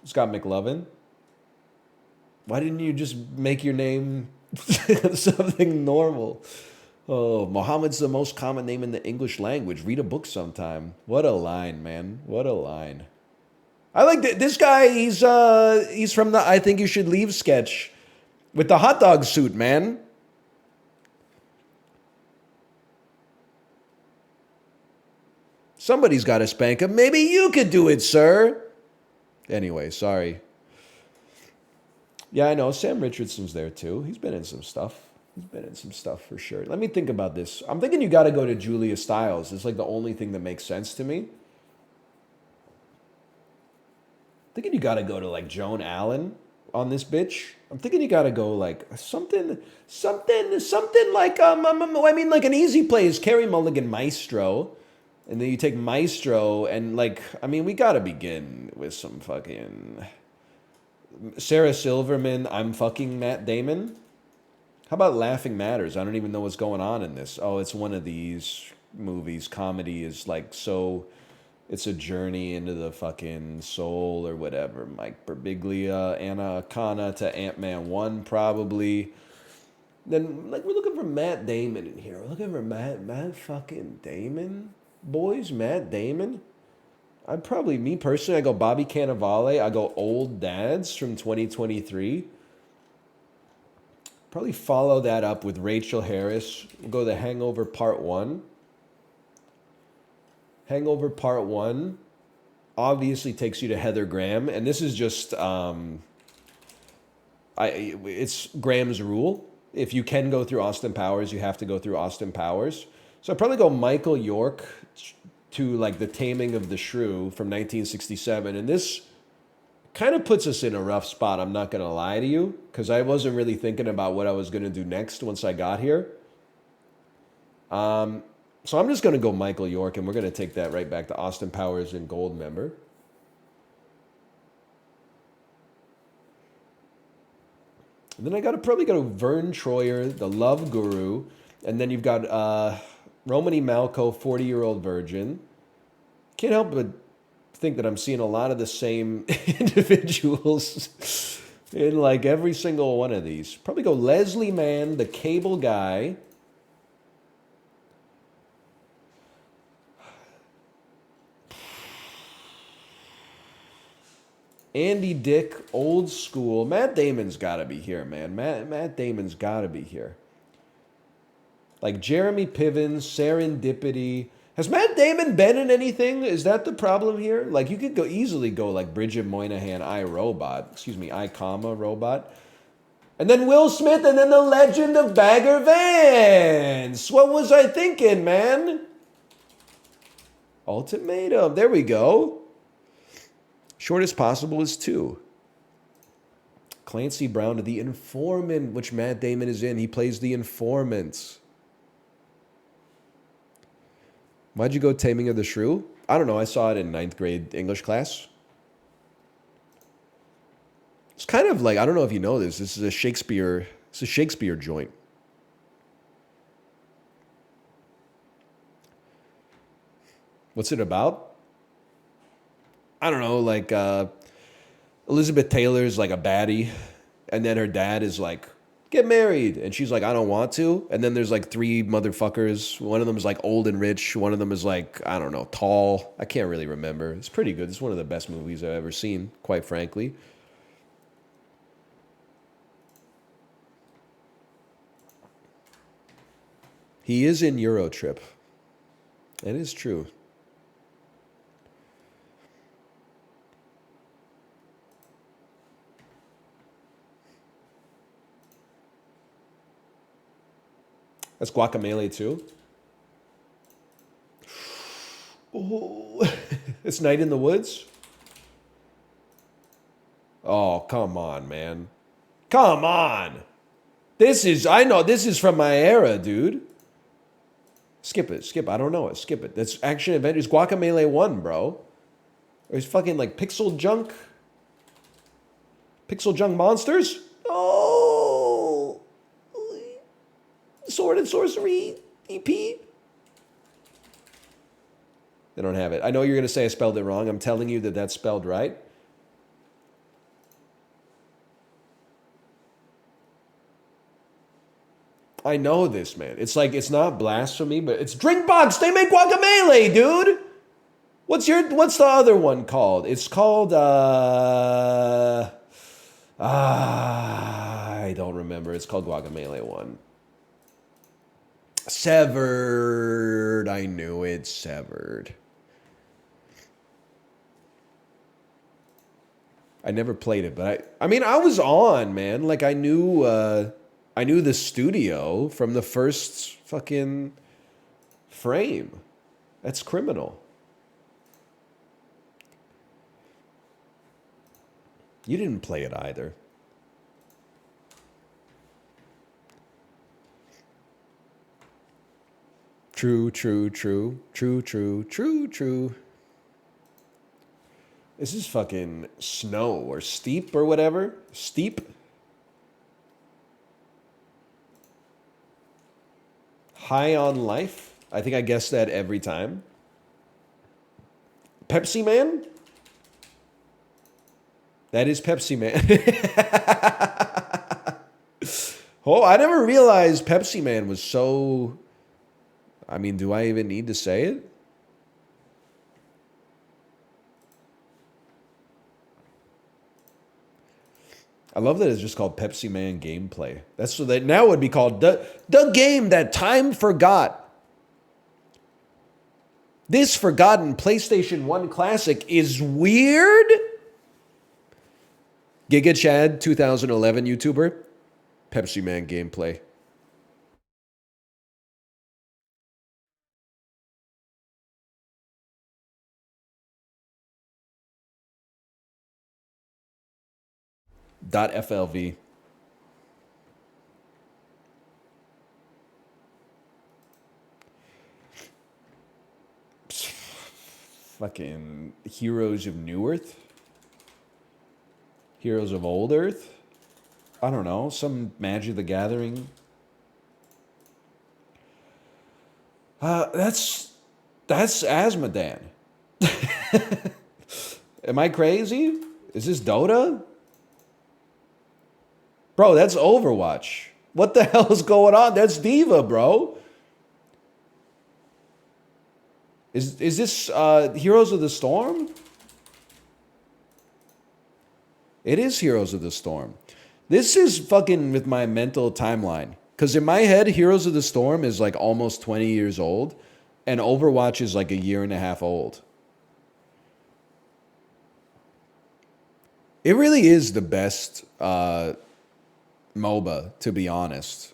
Scott McLovin. Why didn't you just make your name something normal? Oh, Mohammed's the most common name in the English language. Read a book sometime. What a line, man. What a line. I like this guy. He's from the I Think You Should Leave sketch with the hot dog suit, man. Somebody's got to spank him. Maybe you could do it, sir. Anyway, sorry. Yeah, I know. Sam Richardson's there, too. He's been in some stuff. He's been in some stuff for sure. Let me think about this. I'm thinking you got to go to Julia Stiles. It's like the only thing that makes sense to me. I'm thinking you got to go to like Joan Allen on this bitch. I'm thinking you got to go like something like I mean like an easy play is Carey Mulligan Maestro. And then you take Maestro and like, I mean, we got to begin with some fucking Sarah Silverman, I'm fucking Matt Damon. How about Laughing Matters? I don't even know what's going on in this. Oh, it's one of these movies. Comedy is like so, it's a journey into the fucking soul or whatever. Mike Birbiglia, Anna Akana to Ant-Man 1 probably. Then like we're looking for Matt Damon in here. We're looking for Matt fucking Damon. Boys, Matt Damon. I'd probably, me personally, I go Bobby Cannavale. I go Old Dads from 2023. Probably follow that up with Rachel Harris. We'll go The Hangover Part 1. Hangover Part 1 obviously takes you to Heather Graham. And this is just, it's Graham's rule. If you can go through Austin Powers, you have to go through Austin Powers. So I'd probably go Michael York to like The Taming of the Shrew from 1967. And this kind of puts us in a rough spot, I'm not going to lie to you, because I wasn't really thinking about what I was going to do next once I got here. So I'm just going to go Michael York, and we're going to take that right back to Austin Powers and Goldmember. And then I got to probably go to Vern Troyer, The Love Guru, and then you've got Romany Malco, 40-Year-Old Virgin. Can't help but think that I'm seeing a lot of the same individuals in like every single one of these. Probably go Leslie Mann, The Cable Guy. Andy Dick, Old School. Matt Damon's got to be here, man. Matt Damon's got to be here. Like Jeremy Piven, Serendipity. Has Matt Damon been in anything? Is that the problem here? Like you could easily go like Bridget Moynihan, I, comma, Robot. And then Will Smith, and then The Legend of Bagger Vance. What was I thinking, man? Ultimatum. There we go. Shortest possible is 2. Clancy Brown to The Informant, which Matt Damon is in. He plays the informant. Why'd you go Taming of the Shrew? I don't know. I saw it in 9th grade English class. It's kind of like, I don't know if you know this. This is a Shakespeare joint. What's it about? I don't know, like Elizabeth Taylor's like a baddie, and then her dad is like, get married, and she's like, I don't want to. And then there's like 3 motherfuckers. One of them is like old and rich. One of them is like, I don't know, tall. I can't really remember. It's pretty good. It's one of the best movies I've ever seen, quite frankly. He is in Eurotrip. It is true. That's Guacamelee too. Oh, it's Night in the Woods. Oh, come on, man. Come on. I know this is from my era, dude. Skip it. I don't know it. Skip it. That's Action Adventures. Guacamelee 1, bro. There's fucking like Pixel Junk Monsters. Oh. Sword and Sorcery EP. They don't have it. I know you're going to say I spelled it wrong. I'm telling you that that's spelled right. I know this, man. It's like, it's not blasphemy, but it's Drinkbox. They make Guacamelee, dude. What's the other one called? It's called, I don't remember. It's called Guacamelee 1. Severed. I knew it. Severed. I never played it, but I mean, I was on, man. Like, I knew the studio from the first fucking frame. That's criminal. You didn't play it either. True. This is fucking Snow or Steep or whatever. Steep. High on Life. I think I guess that every time. Pepsi Man? That is Pepsi Man. Oh, I never realized Pepsi Man was so... I mean, do I even need to say it? I love that it's just called Pepsi Man Gameplay. That's so that now would be called the game that time forgot. This forgotten PlayStation 1 classic is weird. Giga Chad 2011 YouTuber. Pepsi Man Gameplay. .flv. Fucking Heroes of New Earth? Heroes of Old Earth? I don't know. Some Magic the Gathering. That's Asmodan. Am I crazy? Is this Dota? Bro, that's Overwatch. What the hell is going on? That's Diva, bro. Is this Heroes of the Storm? It is Heroes of the Storm. This is fucking with my mental timeline. Because in my head, Heroes of the Storm is like almost 20 years old. And Overwatch is like a year and a half old. It really is the best MOBA, to be honest.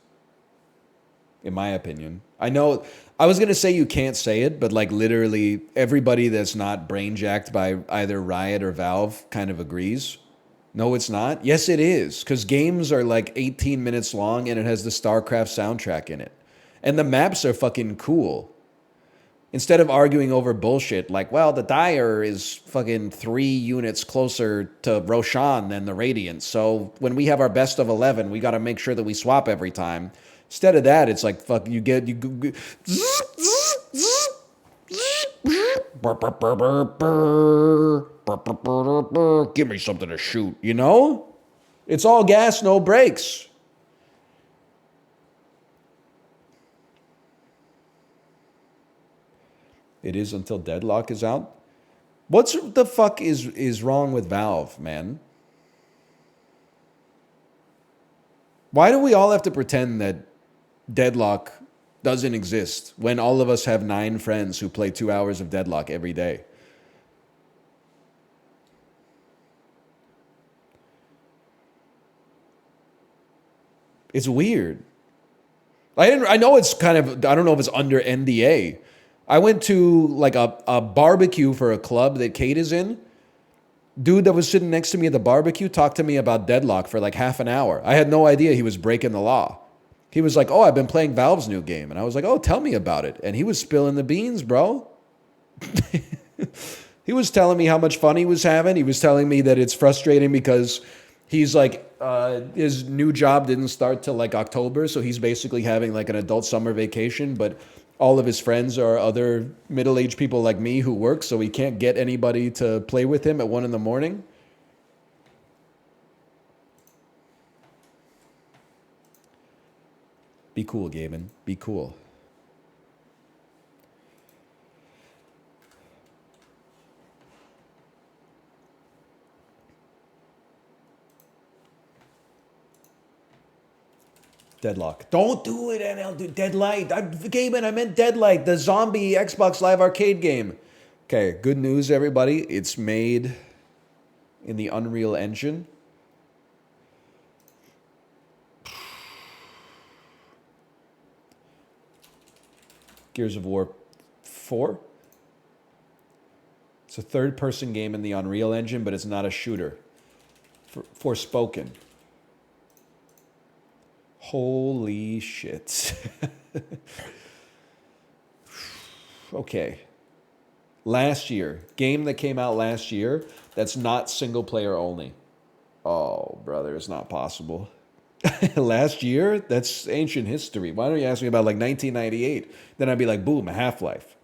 In my opinion. I know, I was going to say you can't say it, but like literally everybody that's not brain jacked by either Riot or Valve kind of agrees. No, it's not. Yes, it is. Because games are like 18 minutes long and it has the StarCraft soundtrack in it. And the maps are fucking cool. Instead of arguing over bullshit like, well, the Dire is fucking 3 units closer to Roshan than the Radiant. So when we have our best of 11, we got to make sure that we swap every time. Instead of that, it's like, fuck, you get, give me something to shoot, you know? It's all gas, no brakes. It is until Deadlock is out. What's the fuck is wrong with Valve, man? Why do we all have to pretend that Deadlock doesn't exist when all of us have 9 friends who play 2 hours of Deadlock every day? It's weird. I know it's kind of, I don't know if it's under NDA. I went to like a barbecue for a club that Kate is in. Dude that was sitting next to me at the barbecue talked to me about Deadlock for like half an hour. I had no idea he was breaking the law. He was like, oh, I've been playing Valve's new game. And I was like, oh, tell me about it. And he was spilling the beans, bro. He was telling me how much fun he was having. He was telling me that it's frustrating because he's like, his new job didn't start till like October. So he's basically having like an adult summer vacation. But all of his friends are other middle-aged people like me who work. So he can't get anybody to play with him at 1 a.m. Be cool, Gabin. Be cool. Deadlock. Don't do it, NL. Do Deadlight. Gabin, I meant Deadlight, the zombie Xbox Live Arcade game. Okay, good news, everybody. It's made in the Unreal Engine. Gears of War 4. It's a third-person game in the Unreal Engine, but it's not a shooter. Forspoken. Holy shit. Okay. Last year. Game that came out last year that's not single-player only. Oh, brother, it's not possible. Last year? That's ancient history. Why don't you ask me about like 1998? Then I'd be like, boom, Half-Life.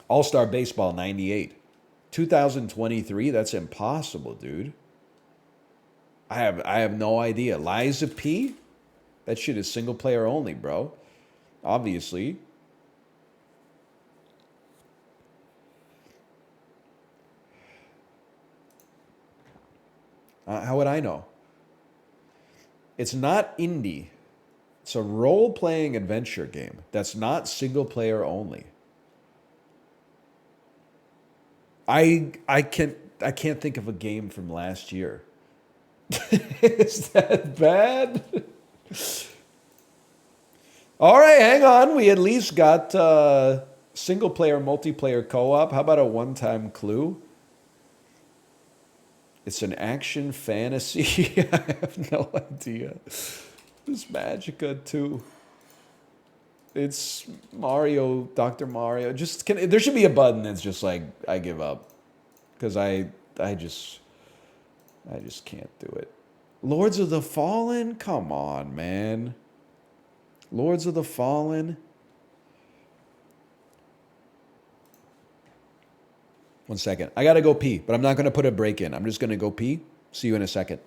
All-Star Baseball 98. 2023? That's impossible, dude. I have no idea. Lies of P? That shit is single player only, bro. Obviously. How would I know? It's not indie. It's a role-playing adventure game that's not single-player only. I can't think of a game from last year. Is that bad? All right, hang on. We at least got single-player, multiplayer co-op. How about a one-time clue? It's an action fantasy. I have no idea. It's Magica 2. It's Mario, Dr. Mario. There should be a button that's just like, I give up. Because I just can't do it. Lords of the Fallen? Come on, man. Lords of the Fallen? One second. I gotta go pee, but I'm not gonna put a break in. I'm just gonna go pee. See you in a second.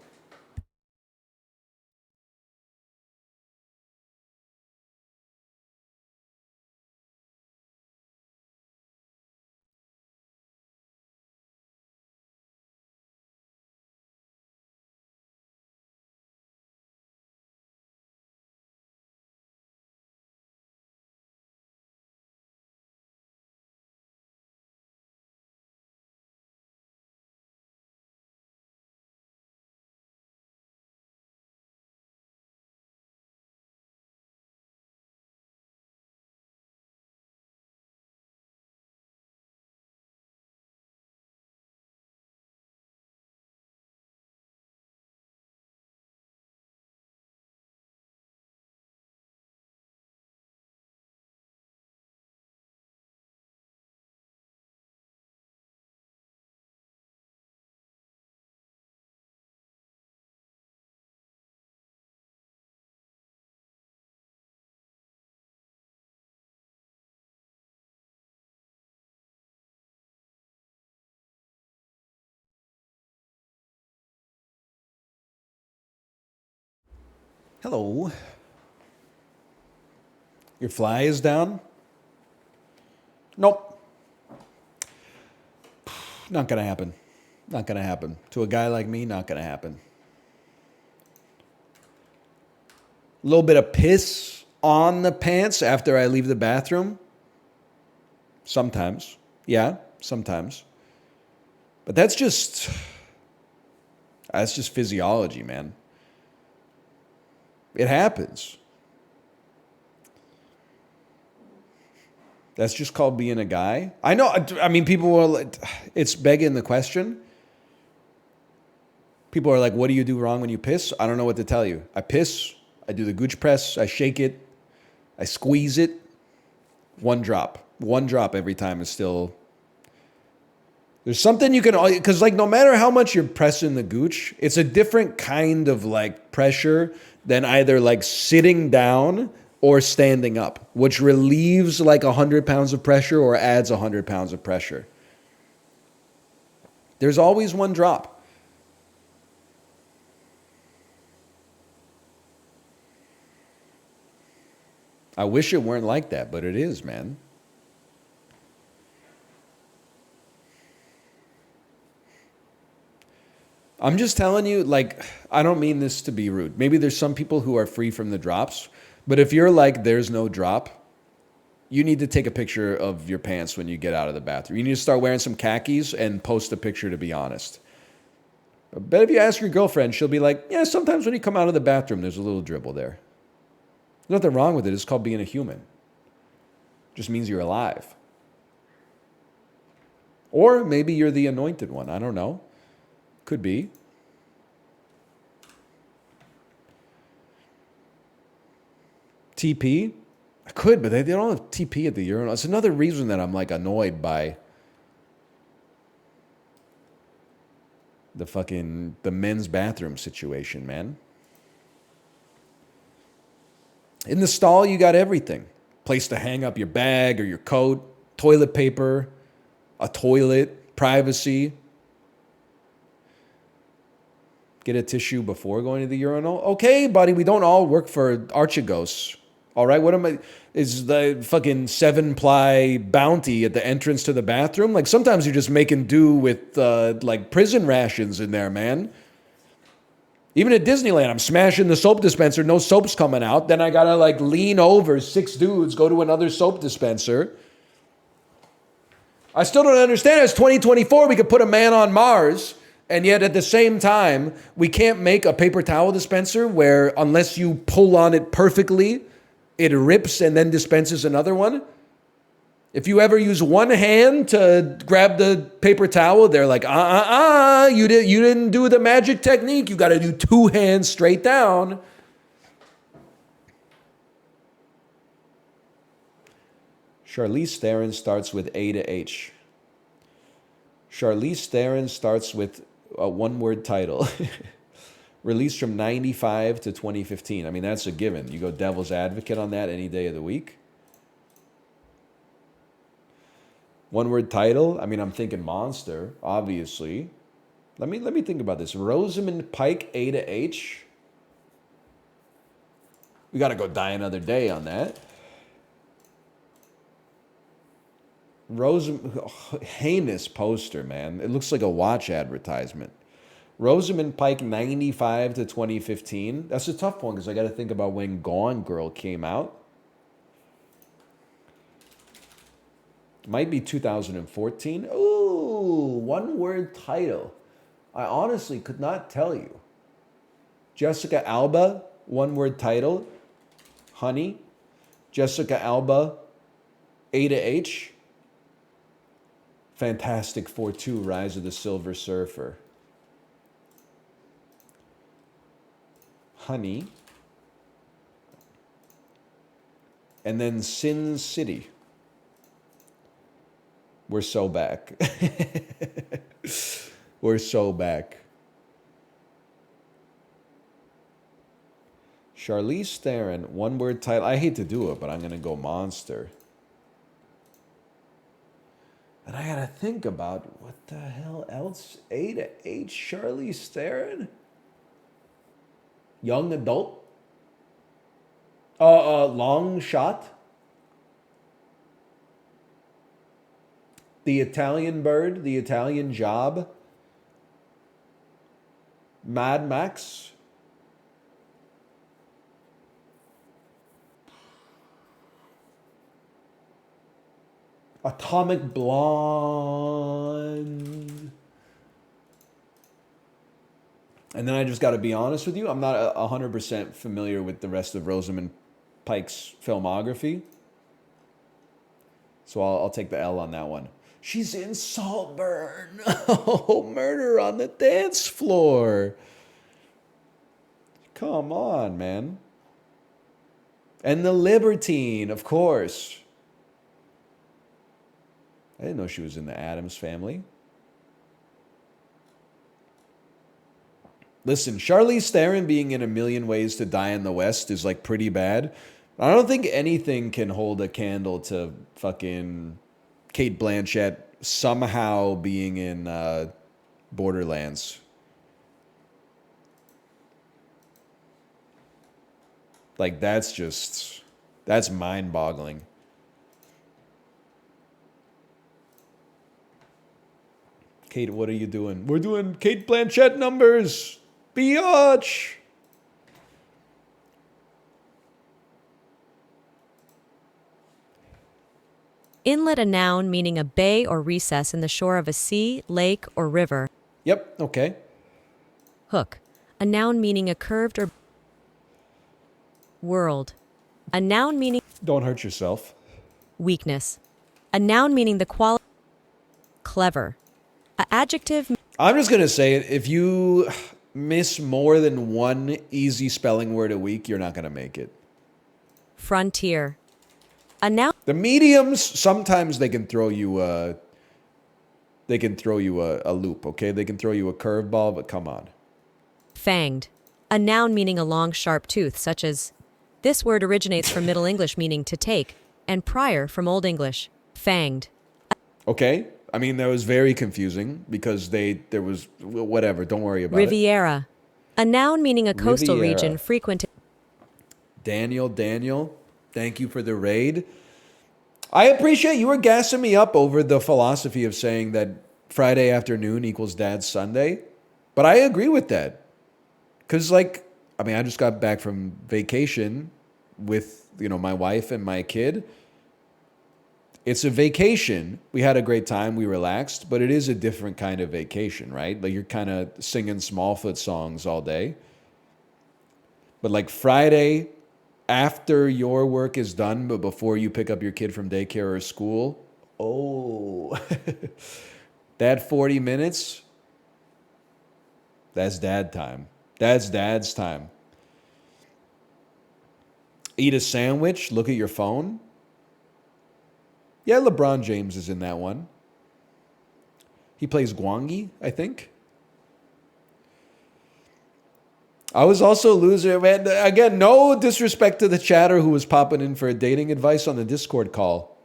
Hello. Your fly is down? Nope. Not gonna happen. Not gonna happen. To a guy like me, not gonna happen. A little bit of piss on the pants after I leave the bathroom. Sometimes. Yeah, sometimes. But that's just physiology, man. It happens. That's just called being a guy. I know. I mean, people will like, it's begging the question. People are like, what do you do wrong when you piss? I don't know what to tell you. I piss. I do the gooch press. I shake it. I squeeze it. One drop. One drop every time is still... There's something you can... Because, like, no matter how much you're pressing the gooch, it's a different kind of, like, pressure than either, like, sitting down or standing up, which relieves, like, 100 pounds of pressure or adds 100 pounds of pressure. There's always one drop. I wish it weren't like that, but it is, man. I'm just telling you, like, I don't mean this to be rude. Maybe there's some people who are free from the drops, but if you're like, there's no drop, you need to take a picture of your pants when you get out of the bathroom. You need to start wearing some khakis and post a picture, to be honest. But if you ask your girlfriend, she'll be like, yeah, sometimes when you come out of the bathroom, there's a little dribble there. There's nothing wrong with it. It's called being a human. It just means you're alive. Or maybe you're the anointed one. I don't know. Could be. TP? I could, but they don't have TP at the urinal. It's another reason that I'm like annoyed by the men's bathroom situation, man. In the stall, you got everything. Place to hang up your bag or your coat, toilet paper, a toilet, privacy. Get a tissue before going to the urinal. Okay, buddy, we don't all work for Archegos. All right, what am I? Is the fucking 7-ply bounty at the entrance to the bathroom? Like, sometimes you're just making do with, like, prison rations in there, man. Even at Disneyland, I'm smashing the soap dispenser, no soap's coming out. Then I gotta like lean over, 6 dudes, go to another soap dispenser. I still don't understand. It's 2024, we could put a man on Mars, and yet at the same time, we can't make a paper towel dispenser where unless you pull on it perfectly, it rips and then dispenses another one. If you ever use one hand to grab the paper towel, they're like, you didn't do the magic technique. You got to do 2 hands straight down. Charlize Theron starts with A to H. Charlize Theron starts with a one-word title. Released from 95 to 2015. I mean, that's a given. You go devil's advocate on that any day of the week. One-word title. I mean, I'm thinking Monster, obviously. Let me think about this. Rosamund Pike, A to H. We got to go die another day on that. Heinous poster, man. It looks like a watch advertisement. Rosamund Pike, 95 to 2015. That's a tough one because I got to think about when Gone Girl came out. Might be 2014. Ooh, one-word title. I honestly could not tell you. Jessica Alba, one-word title. Honey. Jessica Alba, A to H. Fantastic Four 2, Rise of the Silver Surfer. Honey. And then Sin City. We're so back. We're so back. Charlize Theron, one-word title. I hate to do it, but I'm going to go Monster. And I got to think about what the hell else? A to H, Charlize Theron? Young adult? Long shot? The Italian Bird, The Italian Job, Mad Max, Atomic Blonde. And then I just got to be honest with you, I'm not 100% familiar with the rest of Rosamund Pike's filmography. So I'll take the L on that one. She's in Saltburn. Oh, murder on the dance floor. Come on, man. And The Libertine, of course. I didn't know she was in the Addams Family. Listen, Charlize Theron being in A Million Ways to Die in the West is like pretty bad. I don't think anything can hold a candle to fucking Cate Blanchett somehow being in Borderlands. Like, that's mind-boggling. Kate, what are you doing? We're doing Cate Blanchett numbers. Biatch. Inlet, a noun meaning a bay or recess in the shore of a sea, lake, or river. Yep, okay. Hook, a noun meaning a curved or world. A noun meaning Don't hurt yourself. weakness. A noun meaning the quality. Clever. A adjective. I'm just going to say it. If you miss more than one easy spelling word a week, you're not going to make it. Frontier. A noun. The mediums, sometimes they can throw you a loop, okay? They can throw you a curveball, but come on. Fanged. A noun meaning a long, sharp tooth, such as. This word originates from Middle English meaning to take, and prior from Old English. Fanged. Okay? I mean, that was very confusing because there was whatever. Don't worry about it. Riviera. A noun meaning a coastal Riviera. region frequented. Daniel, thank you for the raid. I appreciate you were gassing me up over the philosophy of saying that Friday afternoon equals Dad's Sunday. But I agree with that. Because, like, I mean, I just got back from vacation with, my wife and my kid. It's a vacation. We had a great time. We relaxed, but it is a different kind of vacation, right? Like, you're kind of singing Smallfoot songs all day. But, like, Friday, after your work is done, but before you pick up your kid from daycare or school, oh, that 40 minutes, that's dad time. That's dad's time. Eat a sandwich, look at your phone. Yeah, LeBron James is in that one. He plays Gwangi, I think. I was also a loser, man. Again, no disrespect to the chatter who was popping in for dating advice on the Discord call.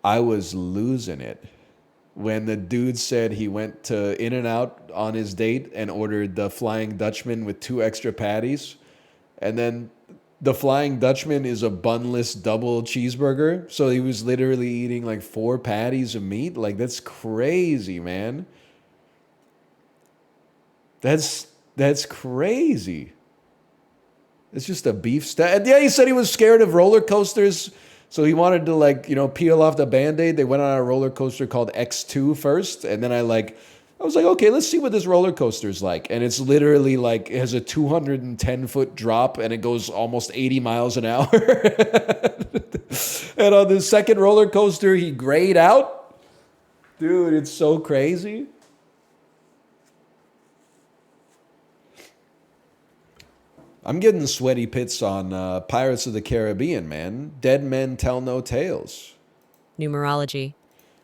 I was losing it when the dude said he went to In-N-Out on his date and ordered the Flying Dutchman with 2 extra patties. And then the Flying Dutchman is a bunless double cheeseburger. So he was literally eating like 4 patties of meat. Like, that's crazy, man. That's crazy. It's just a beef steak. Yeah, he said he was scared of roller coasters. So he wanted to peel off the Band-Aid. They went on a roller coaster called X2 first. And then I was like, okay, let's see what this roller coaster is like. And it's literally it has a 210-foot drop and it goes almost 80 miles an hour. And on the second roller coaster, he grayed out. Dude, it's so crazy. I'm getting sweaty pits on Pirates of the Caribbean, man. Dead men tell no tales. Numerology.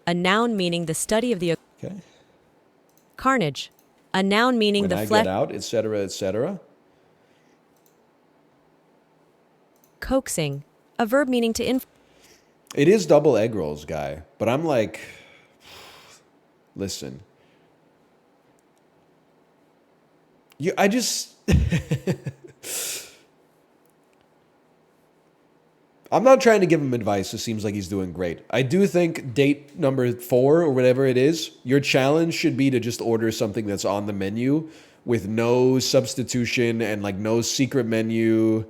A noun meaning the study of the... Okay. Carnage. A noun meaning When the I flesh... get out, etc., etc. Coaxing. A verb meaning to... It is double egg rolls, guy. But I'm like... Listen. I just... I'm not trying to give him advice. It seems like he's doing great. I do think date number 4 or whatever it is, your challenge should be to just order something that's on the menu with no substitution and no secret menu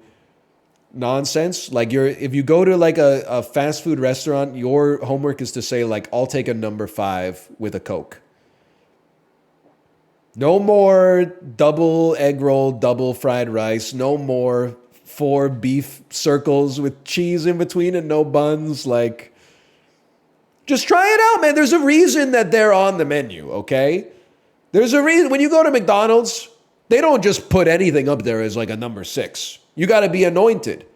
nonsense. If you go to a fast food restaurant, your homework is to say I'll take a number 5 with a Coke. No more double egg roll, double fried rice. No more 4 beef circles with cheese in between and no buns. Just try it out, man. There's a reason that they're on the menu, okay? There's a reason. When you go to McDonald's, they don't just put anything up there as a number 6. You got to be anointed.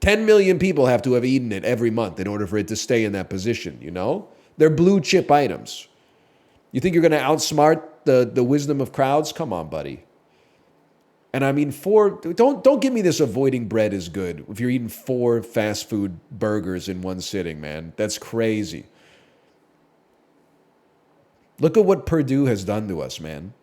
10 million people have to have eaten it every month in order for it to stay in that position, They're blue chip items. You think you're going to outsmart the wisdom of crowds? Come on, buddy. And I mean, don't give me this avoiding bread is good if you're eating 4 fast food burgers in one sitting, man. That's crazy. Look at what Purdue has done to us, man.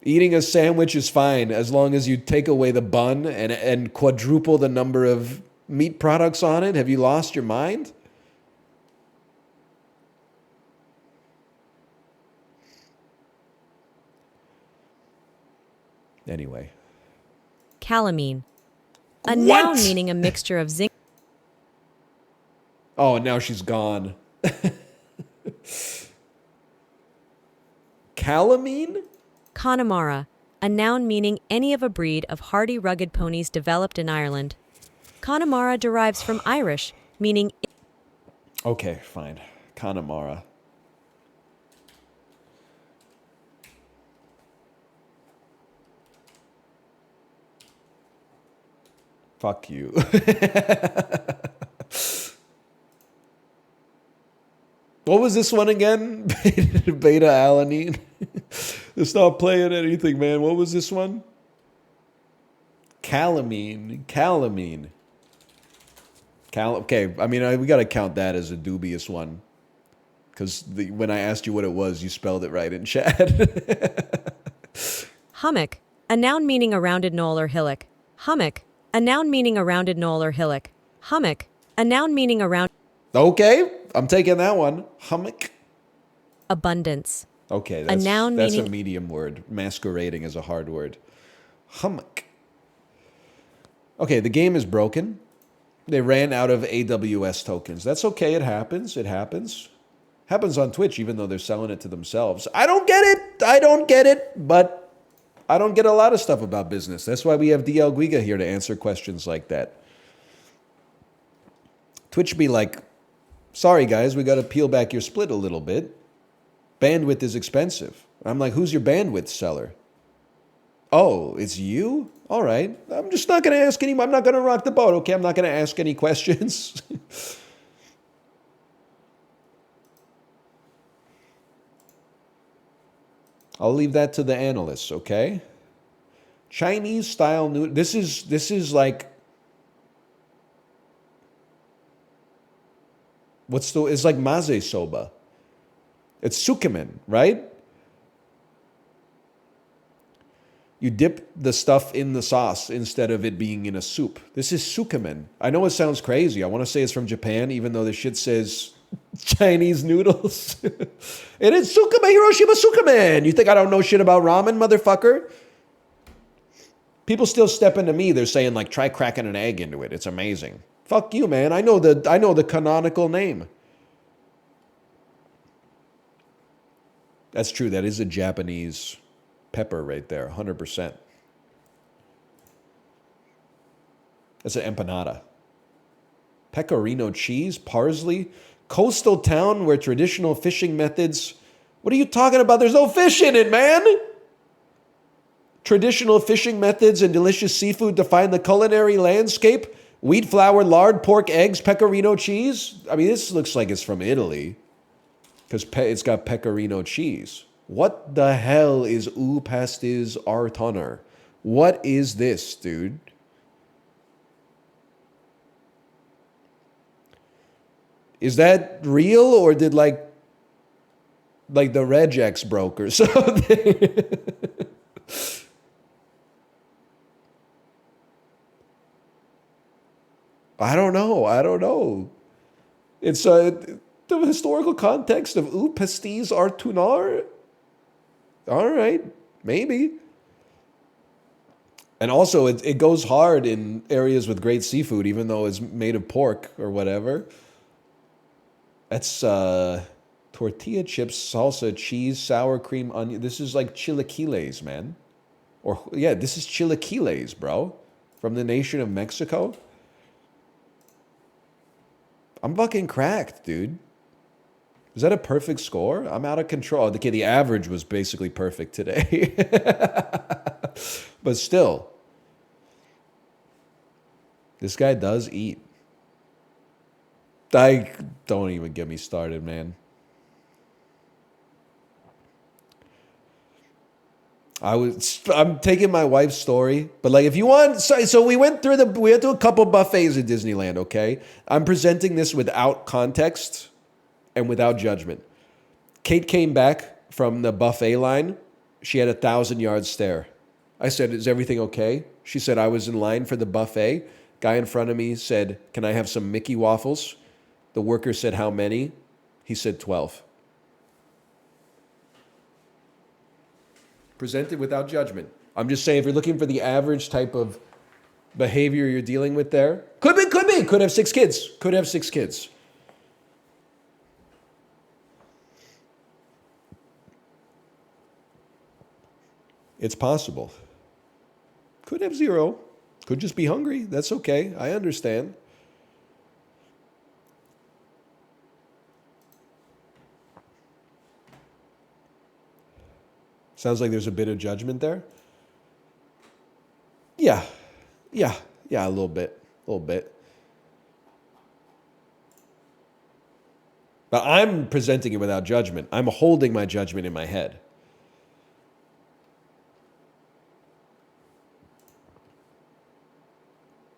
Eating a sandwich is fine as long as you take away the bun and quadruple the number of meat products on it. Have you lost your mind? Anyway. Calamine. A noun meaning a mixture of zinc... Oh, now she's gone. Calamine? Connemara. A noun meaning any of a breed of hardy, rugged ponies developed in Ireland. Connemara derives from Irish, meaning... Okay, fine. Connemara. Fuck you. What was this one again? Beta alanine. Stop playing anything, man. What was this one? Calamine. Okay, I mean, we got to count that as a dubious one. Because when I asked you what it was, you spelled it right in chat. Hummock. A noun meaning a rounded knoll or hillock. Hummock. A noun meaning a rounded knoll or hillock. Hummock. A noun meaning a round... Okay, I'm taking that one. Hummock. Abundance. Okay, A noun that's a meaning medium word. Masquerading is a hard word. Hummock. Okay, the game is broken. They ran out of AWS tokens. That's okay. It happens. It happens. Happens on Twitch, even though they're selling it to themselves. I don't get it. I don't get it. But I don't get a lot of stuff about business. That's why we have DL Guiga here to answer questions like that. Twitch be like, sorry guys, we got to peel back your split a little bit. Bandwidth is expensive. I'm like, who's your bandwidth seller? Oh, it's you? All right. I'm just not going to ask any. I'm not going to rock the boat, okay? I'm not going to ask any questions. I'll leave that to the analysts, okay? Chinese style noodle. This is like, it's like maze soba. It's sukemen, right? You dip the stuff in the sauce instead of it being in a soup. This is sukemen. I know it sounds crazy. I want to say it's from Japan, even though the shit says Chinese noodles. It is sukemen, Hiroshima sukemen. You think I don't know shit about ramen, motherfucker? People still step into me. They're saying, like, try cracking an egg into it. It's amazing. Fuck you, man. I know the canonical name. That's true. That is a Japanese pepper right there, 100%. That's an empanada. Pecorino cheese, parsley, coastal town where traditional fishing methods... What are you talking about? There's no fish in it, man! Traditional fishing methods and delicious seafood define the culinary landscape. Wheat flour, lard, pork, eggs, pecorino cheese. I mean, this looks like it's from Italy. Because it's got pecorino cheese. What the hell is U Pastiz Artoner? What is this, dude? Is that real, or did like the regex broke or something? I don't know. It's the historical context of U Pastiz Artoner. All right, maybe. And also, it goes hard in areas with great seafood, even though it's made of pork or whatever. That's tortilla chips, salsa, cheese, sour cream, onion. This is like chilaquiles, man. Or, yeah, this is chilaquiles, bro. From the nation of Mexico. I'm fucking cracked, dude. Is that a perfect score? I'm out of control. Okay, the average was basically perfect today. But still, this guy does eat. Don't even get me started, man. I'm taking my wife's story, but like if you want, so we went to a couple buffets at Disneyland, okay? I'm presenting this without context and without judgment. Kate came back from the buffet line. She had a 1,000-yard stare. I said, "Is everything okay?" She said, "I was in line for the buffet. Guy in front of me said, 'Can I have some Mickey waffles?' The worker said, 'How many?' He said, 12. Presented without judgment. I'm just saying, if you're looking for the average type of behavior you're dealing with there, could be. Could have 6 kids. Could have 6 kids. It's possible. Could have 0. Could just be hungry. That's okay. I understand. Sounds like there's a bit of judgment there. Yeah, a little bit. But I'm presenting it without judgment. I'm holding my judgment in my head.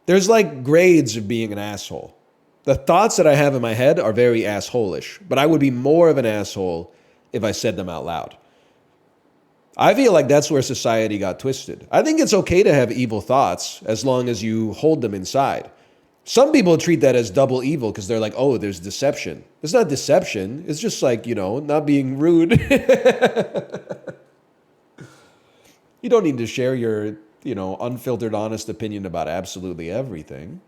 There's like grades of being an asshole. The thoughts that I have in my head are very assholish, but I would be more of an asshole if I said them out loud. I feel like that's where society got twisted. I think it's okay to have evil thoughts as long as you hold them inside. Some people treat that as double evil because they're like, oh, there's deception. It's not deception. It's just like, you know, not being rude. You don't need to share your, you know, unfiltered, honest opinion about absolutely everything.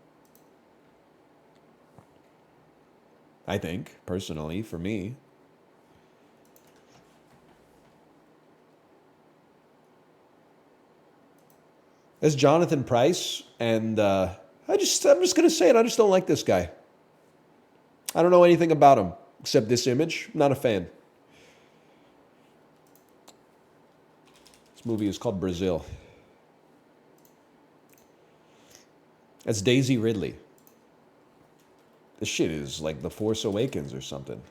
I think, personally, for me. It's Jonathan Pryce, and I'm just gonna say it. I just don't like this guy. I don't know anything about him except this image. Not a fan. This movie is called Brazil. That's Daisy Ridley. This shit is like The Force Awakens or something.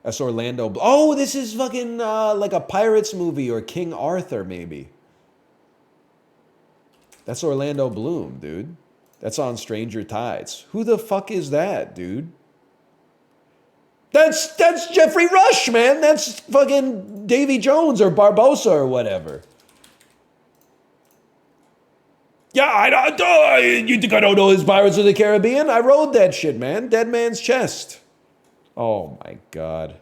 That's Orlando. Oh, this is fucking like a Pirates movie or King Arthur, maybe. That's Orlando Bloom, dude. That's on Stranger Tides. Who the fuck is that, dude? That's Jeffrey Rush, man. That's fucking Davy Jones or Barbosa or whatever. Yeah, you think I don't know his Pirates of the Caribbean? I rode that shit, man. Dead Man's Chest. Oh my God.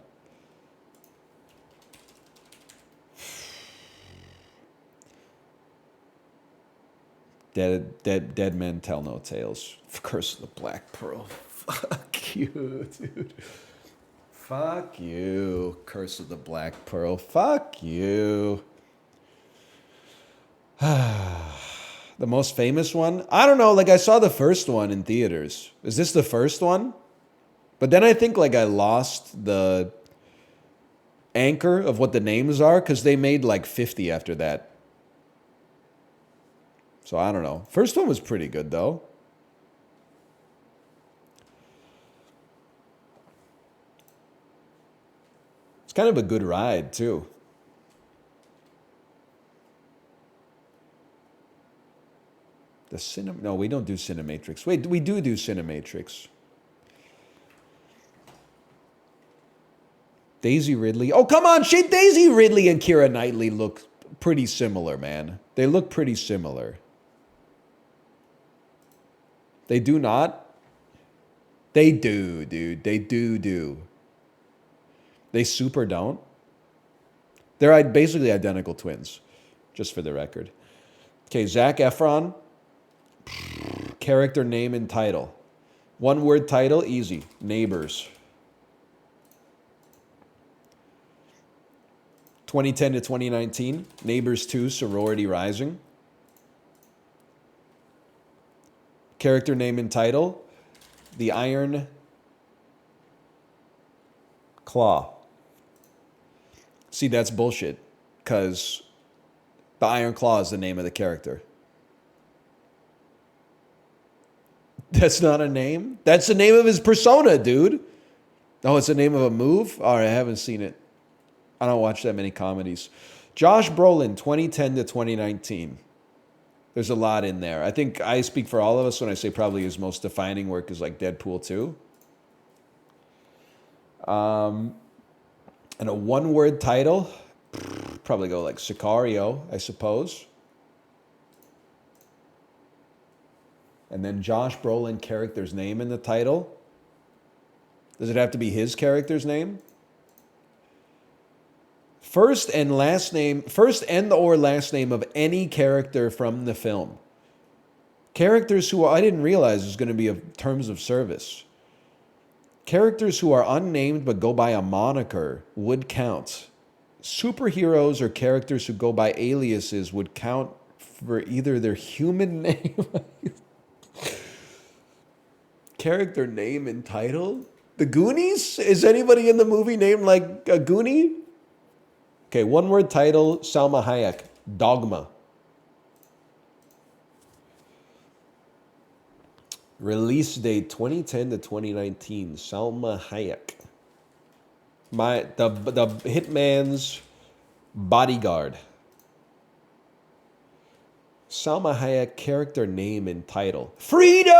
Dead men tell no tales. Curse of the Black Pearl. Fuck you, dude. Fuck you. Curse of the Black Pearl. Fuck you. The most famous one? I don't know. Like, I saw the first one in theaters. Is this the first one? But then I think, like, I lost the anchor of what the names are because they made, like, 50 after that. So I don't know. First one was pretty good, though. It's kind of a good ride, too. No, we don't do Cinematrix. Wait, we do Cinematrix. Daisy Ridley. Oh, come on, shit. Daisy Ridley and Keira Knightley look pretty similar, man. They look pretty similar. They do not? They do, dude. They do. They super don't. They're basically identical twins, just for the record. Okay, Zac Efron. Character name and title. One word title, easy. Neighbors. 2010 to 2019. Neighbors 2, Sorority Rising. Character name and title. The Iron Claw. See, that's bullshit. Because the Iron Claw is the name of the character. That's not a name? That's the name of his persona, dude. Oh, it's the name of a move? All right, I haven't seen it. I don't watch that many comedies. Josh Brolin, 2010 to 2019. There's a lot in there. I think I speak for all of us when I say probably his most defining work is like Deadpool 2. And a one-word title, probably go like Sicario, I suppose. And then Josh Brolin character's name in the title. Does it have to be his character's name? First and or last name of any character from the film. Characters who I didn't realize was going to be of terms of service. Characters who are unnamed but go by a moniker would count. Superheroes or characters who go by aliases would count for either their human name. Character name and title? The Goonies? Is anybody in the movie named like a Goonie? Okay, one word title, Salma Hayek. Dogma. Release date 2010 to 2019. Salma Hayek. The Hitman's Bodyguard. Salma Hayek character name and title. Frida!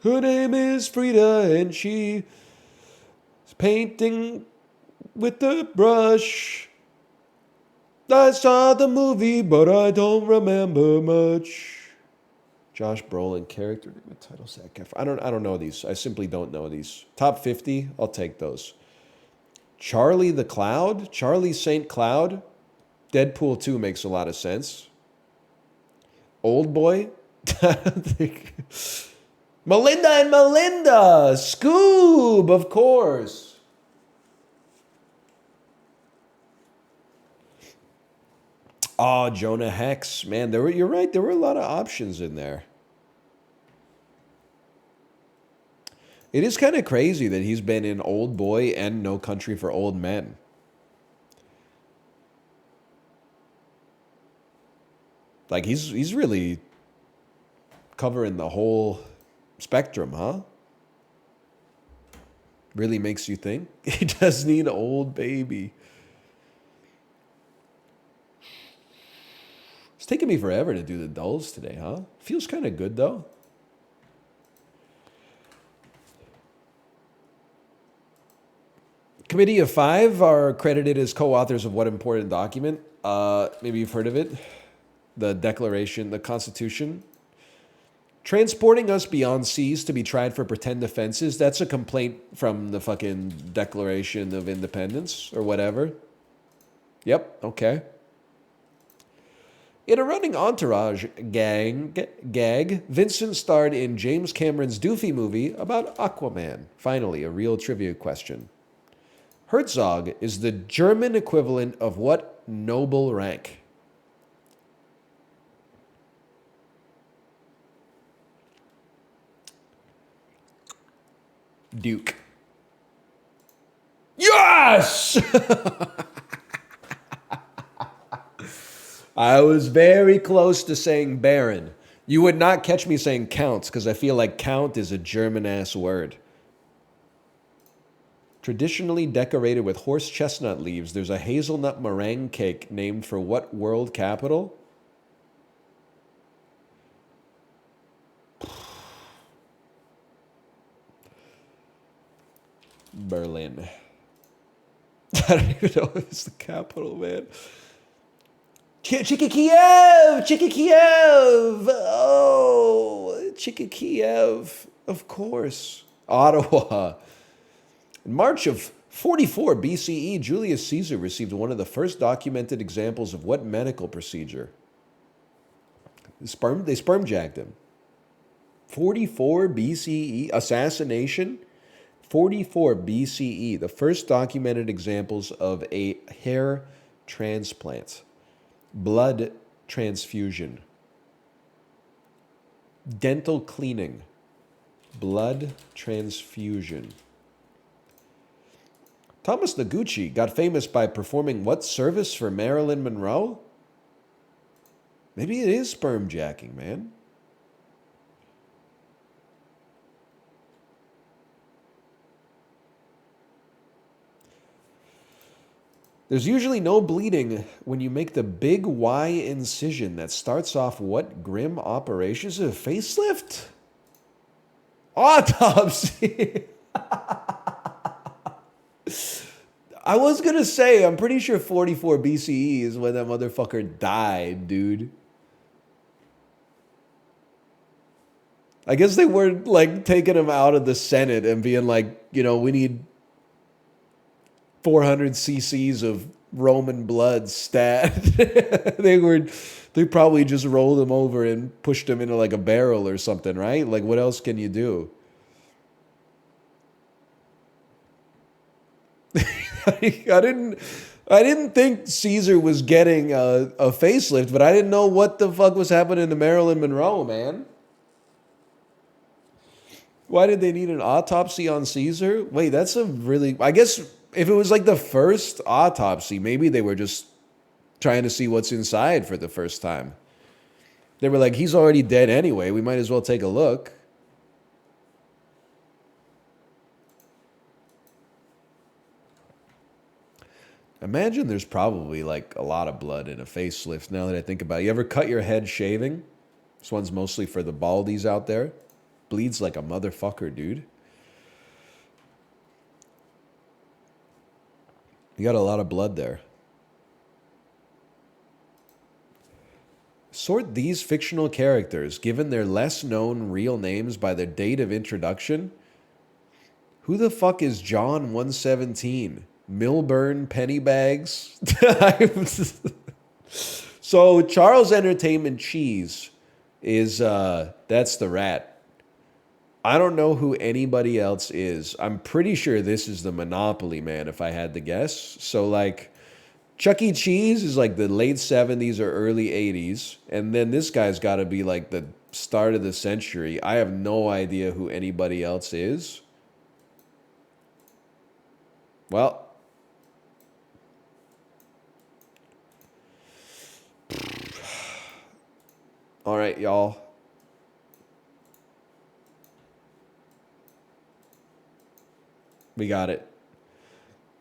Her name is Frida and she is painting with the brush. I saw the movie, but I don't remember much. Josh Brolin, character name and title, Zac Efron. I don't know these. I simply don't know these. Top 50, I'll take those. Charlie the Cloud? Charlie St. Cloud? Deadpool 2 makes a lot of sense. Old Boy? I don't think. Melinda and Melinda! Scoob, of course. Oh, Jonah Hex. Man, you're right. There were a lot of options in there. It is kind of crazy that he's been in Old Boy and No Country for Old Men. Like, he's really covering the whole spectrum, huh? Really makes you think. He does need an old baby. It's taking me forever to do the dulls today, huh? Feels kind of good, though. Committee of 5 are credited as co-authors of what important document? Maybe you've heard of it. The Declaration, the Constitution. Transporting us beyond seas to be tried for pretend offenses. That's a complaint from the fucking Declaration of Independence or whatever. Yep, okay. In a running Entourage gag, Vincent starred in James Cameron's Doofy movie about Aquaman. Finally, a real trivia question. Herzog is the German equivalent of what noble rank? Duke. Yes! I was very close to saying Baron. You would not catch me saying Count, because I feel like Count is a German-ass word. Traditionally decorated with horse chestnut leaves, there's a hazelnut meringue cake named for what world capital? Berlin. I don't even know if it's the capital, man. Chika Kiev! Chika Kiev! Oh, Chika Kiev. Of course. Ottawa. In March of 44 BCE, Julius Caesar received one of the first documented examples of what medical procedure? They sperm jacked him. 44 BCE? Assassination? 44 BCE, the first documented examples of a hair transplant. Blood transfusion. Dental cleaning. Blood transfusion. Thomas Noguchi got famous by performing what service for Marilyn Monroe? Maybe it is sperm jacking, man. There's usually no bleeding when you make the big Y incision that starts off what grim operation? Is it a facelift? Autopsy! I was going to say, I'm pretty sure 44 BCE is when that motherfucker died, dude. I guess they were like taking him out of the Senate and being like, you know, we need 400 cc's of Roman blood stat. They probably just rolled him over and pushed him into like a barrel or something, right? Like, what else can you do? I didn't think Caesar was getting a facelift, but I didn't know what the fuck was happening to Marilyn Monroe, man. Why did they need an autopsy on Caesar? Wait, that's a really... I guess if it was like the first autopsy, maybe they were just trying to see what's inside for the first time. They were like, he's already dead anyway. We might as well take a look. Imagine there's probably like a lot of blood in a facelift now that I think about it. You ever cut your head shaving? This one's mostly for the baldies out there. Bleeds like a motherfucker, dude. You got a lot of blood there. Sort these fictional characters, given their less known real names, by their date of introduction. Who the fuck is John 117? Milburn Pennybags? So Charles Entertainment Cheese is, that's the rat. I don't know who anybody else is. I'm pretty sure this is the Monopoly Man, if I had to guess. So, like, Chuck E. Cheese is like the late 70s or early 80s. And then this guy's got to be like the start of the century. I have no idea who anybody else is. Well, all right, y'all. We got it.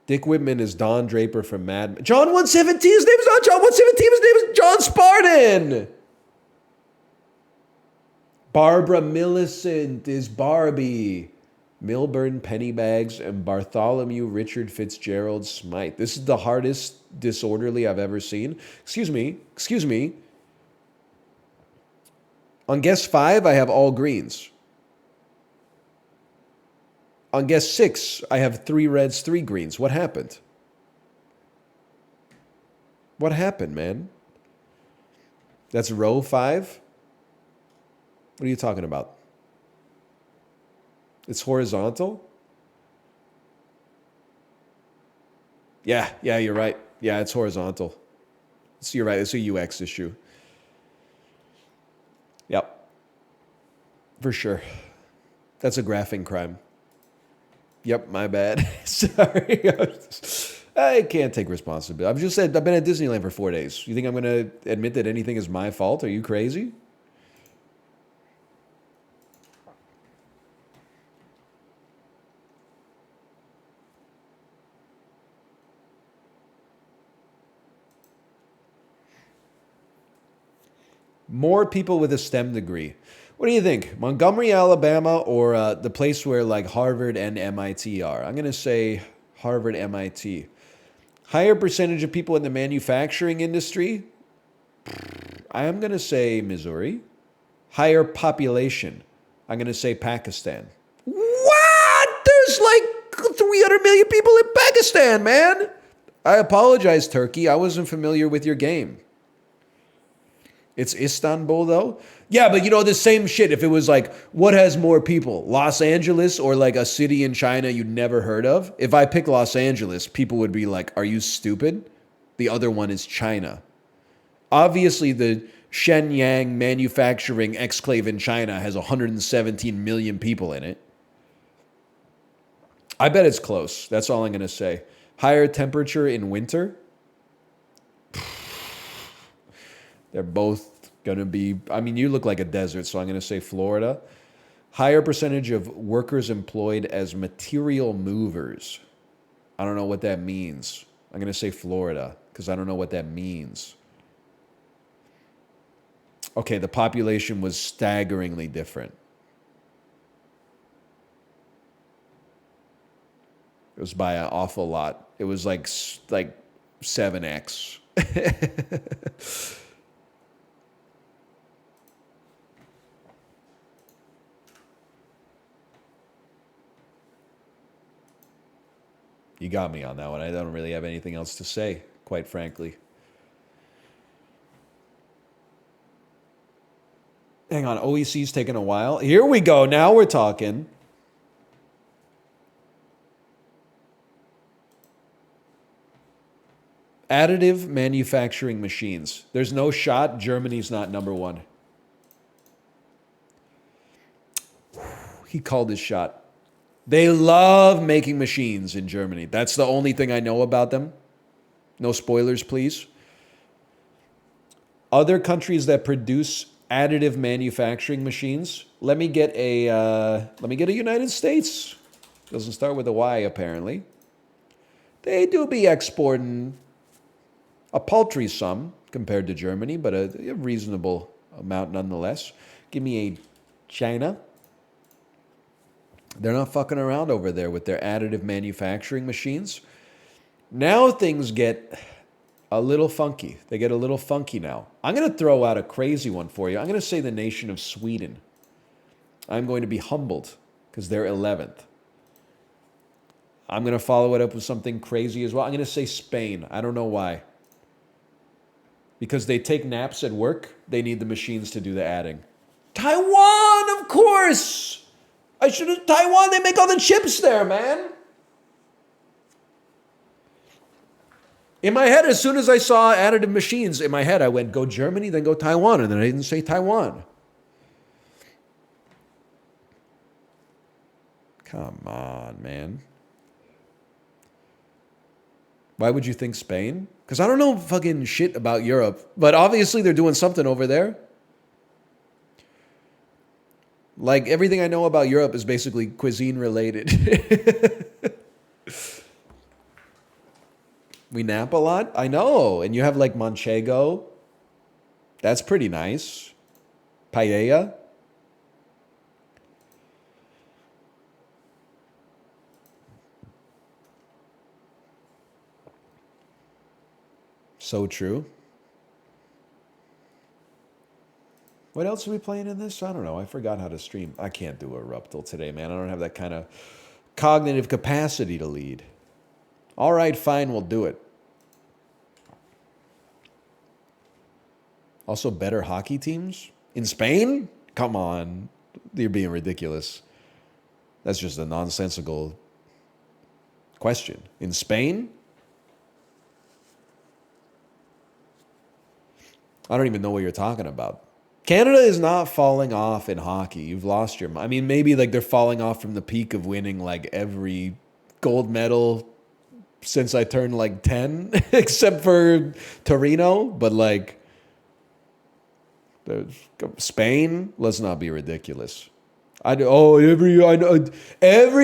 Dick Whitman is Don Draper from Mad Men. John 117, his name is not John 117, his name is John Spartan. Barbara Millicent is Barbie. Milburn Pennybags and Bartholomew Richard Fitzgerald Smythe. This is the hardest disorderly I've ever seen. Excuse me. On guess 5, I have all greens. On guess 6, I have 3 reds, 3 greens. What happened? What happened, man? That's row 5? What are you talking about? It's horizontal? Yeah, you're right. Yeah, it's horizontal. So you're right. It's a UX issue. Yep. For sure. That's a graphing crime. Yep, my bad. Sorry. I can't take responsibility. I've just said I've been at Disneyland for 4 days. You think I'm going to admit that anything is my fault? Are you crazy? More people with a STEM degree. What do you think? Montgomery, Alabama, or the place where like Harvard and MIT are? I'm going to say Harvard, MIT. Higher percentage of people in the manufacturing industry? I am going to say Missouri. Higher population? I'm going to say Pakistan. What? There's like 300 million people in Pakistan, man. I apologize, Turkey. I wasn't familiar with your game. It's Istanbul, though? Yeah, but you know, the same shit. If it was like, what has more people? Los Angeles or like a city in China you'd never heard of? If I pick Los Angeles, people would be like, are you stupid? The other one is China. Obviously, the Shenyang manufacturing exclave in China has 117 million people in it. I bet it's close. That's all I'm going to say. Higher temperature in winter? They're both going to be, I mean, you look like a desert, so I'm going to say Florida. Higher percentage of workers employed as material movers. I don't know what that means. I'm going to say Florida because I don't know what that means. Okay, the population was staggeringly different. It was by an awful lot. It was like 7x. You got me on that one. I don't really have anything else to say, quite frankly. Hang on, OEC's taking a while. Here we go. Now we're talking. Additive manufacturing machines. There's no shot. Germany's not number 1. He called his shot. They love making machines in Germany. That's the only thing I know about them. No spoilers, please. Other countries that produce additive manufacturing machines. Let me get a United States. Doesn't start with a Y, apparently. They do be exporting a paltry sum compared to Germany, but a reasonable amount nonetheless. Give me a China. They're not fucking around over there with their additive manufacturing machines. Now things get A little funky. They get a little funky now. I'm going to throw out a crazy one for you. I'm going to say the nation of Sweden. I'm going to be humbled because they're 11th. I'm going to follow it up with something crazy as well. I'm going to say Spain. I don't know why. Because they take naps at work, they need the machines to do the adding. Taiwan, of course! I should have... Taiwan, they make all the chips there, man! In my head, as soon as I saw additive machines, in my head, I went, go Germany, then go Taiwan, and then I didn't say Taiwan. Come on, man. Why would you think Spain? Because I don't know fucking shit about Europe, but obviously they're doing something over there. Like, everything I know about Europe is basically cuisine related. We nap a lot? I know. And you have like manchego. That's pretty nice. Paella. So true. What else are we playing in this? I don't know. I forgot how to stream. I can't do a Ruptle today, man. I don't have that kind of cognitive capacity to lead. All right, fine, we'll do it. Also, better hockey teams? In Spain? Come on. You're being ridiculous. That's just a nonsensical question. In Spain? I don't even know what you're talking about. Canada is not falling off in hockey. You've lost your mind. I mean, maybe like they're falling off from the peak of winning like every gold medal since I turned like 10, except for Torino. But like Spain, let's not be ridiculous. Every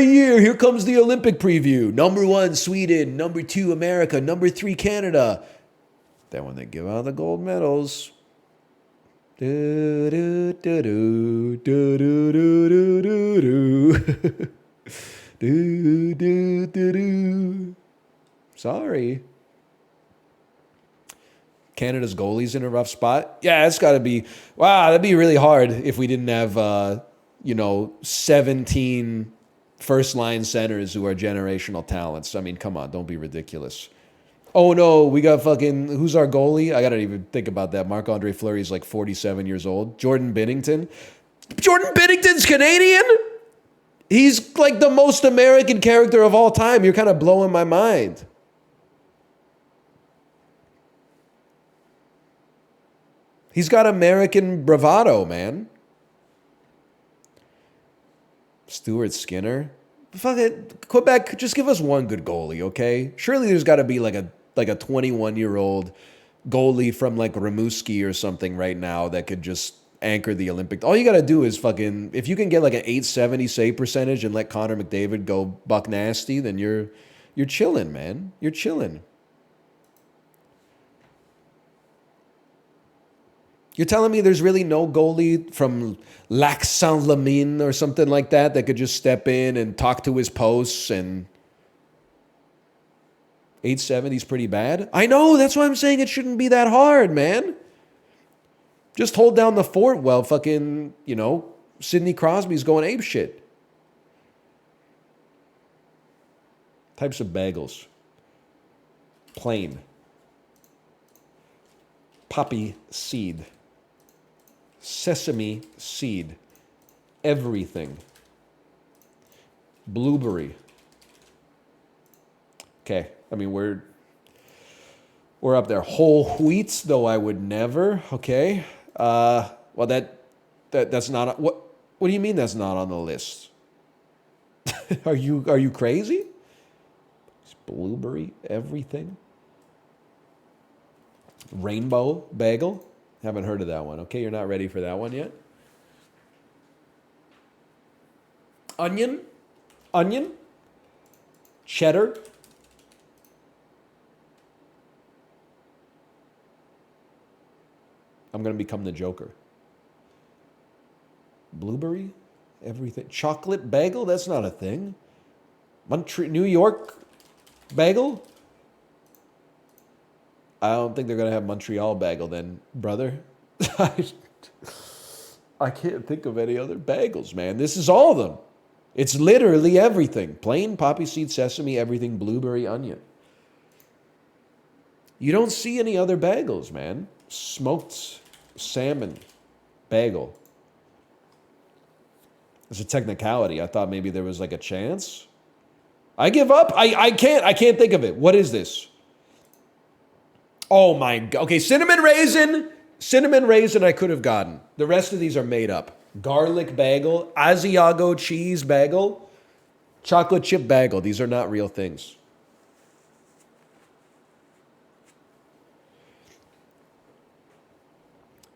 year, here comes the Olympic preview. Number 1, Sweden. Number 2, America. Number 3, Canada. Then when they give out the gold medals, sorry. Canada's goalies in a rough spot. Yeah, it's got to be. Wow, that'd be really hard if we didn't have 17 first-line centers who are generational talents. I mean, come on, don't be ridiculous. Oh no, we got fucking, who's our goalie? I gotta even think about that. Marc-Andre Fleury's like 47 years old. Jordan Binnington. Jordan Binnington's Canadian? He's like the most American character of all time. You're kind of blowing my mind. He's got American bravado, man. Stuart Skinner. Fuck it. Quebec, just give us one good goalie, okay? Surely there's got to be like a 21-year-old goalie from like Rimouski or something right now that could just anchor the Olympic. All you got to do is fucking, if you can get like an 870 save percentage and let Connor McDavid go buck nasty, then you're chilling, man. You're chilling. You're telling me there's really no goalie from Lac Saint-Lamine or something like that could just step in and talk to his posts, and 870 is pretty bad? I know, that's why I'm saying it shouldn't be that hard, man. Just hold down the fort while fucking, Sidney Crosby's going ape shit. Types of bagels. Plain. Poppy seed. Sesame seed. Everything. Blueberry. Okay, I mean, we're up there. Whole wheats, though I would never. Okay. Well, that's not what do you mean that's not on the list? Are you crazy? It's blueberry, everything. Rainbow bagel. Haven't heard of that one. Okay, you're not ready for that one yet. Onion. Cheddar. I'm going to become the Joker. Blueberry? Everything. Chocolate bagel? That's not a thing. New York bagel? I don't think they're going to have Montreal bagel then, brother. I can't think of any other bagels, man. This is all of them. It's literally everything. Plain poppy seed, sesame, everything, blueberry, onion. You don't see any other bagels, man. Smoked salmon bagel. It's a technicality. I thought maybe there was like a chance. I give up. I can't think of it. What is this? Oh my God. Okay, cinnamon raisin. Cinnamon raisin I could have gotten. The rest of these are made up. Garlic bagel, Asiago cheese bagel, chocolate chip bagel. These are not real things.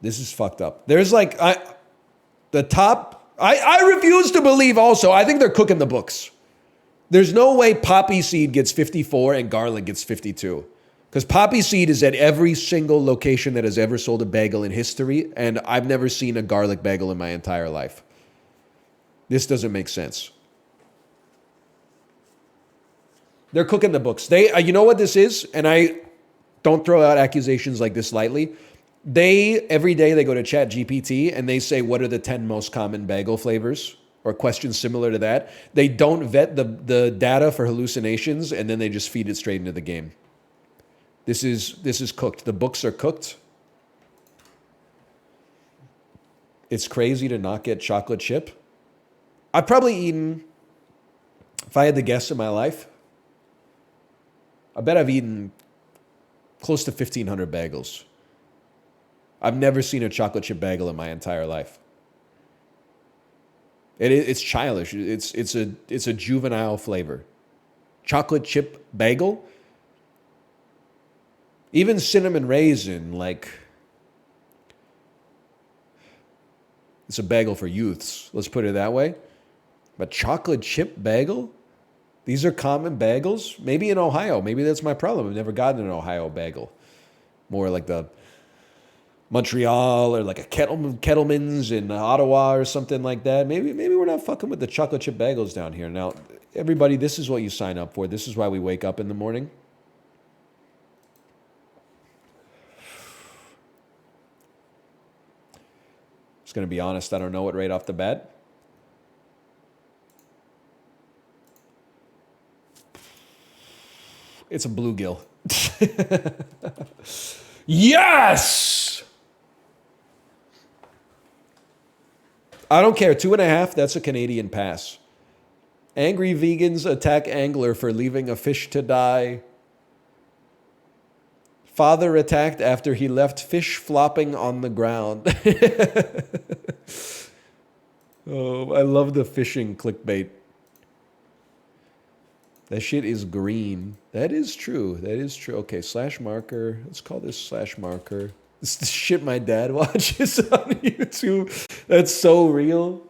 This is fucked up. There's like, I refuse to believe also, I think they're cooking the books. There's no way poppy seed gets 54 and garlic gets 52. Because poppy seed is at every single location that has ever sold a bagel in history, and I've never seen a garlic bagel in my entire life. This doesn't make sense. They're cooking the books. You know what this is? And I don't throw out accusations like this lightly. Every day they go to ChatGPT and they say, what are the 10 most common bagel flavors? Or questions similar to that. They don't vet the data for hallucinations, and then they just feed it straight into the game. This is cooked. The books are cooked. It's crazy to not get chocolate chip. I've probably eaten, if I had to guess in my life, I bet I've eaten close to 1,500 bagels. I've never seen a chocolate chip bagel in my entire life. It's childish. It's a juvenile flavor. Chocolate chip bagel. Even cinnamon raisin, like, it's a bagel for youths. Let's put it that way. But chocolate chip bagel? These are common bagels? Maybe in Ohio. Maybe that's my problem. I've never gotten an Ohio bagel. More like the Montreal or like a Kettleman's in Ottawa or something like that. Maybe we're not fucking with the chocolate chip bagels down here. Now, everybody, this is what you sign up for. This is why we wake up in the morning. Just going to be honest, I don't know it right off the bat. It's a bluegill. Yes! I don't care. 2.5, that's a Canadian pass. Angry vegans attack angler for leaving a fish to die. Father attacked after he left fish flopping on the ground. Oh, I love the fishing clickbait. That shit is green. That is true. That is true. Okay, slash marker. Let's call this slash marker. This is the shit my dad watches on YouTube. That's so real.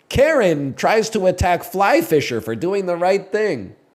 Karen tries to attack fly fisher for doing the right thing.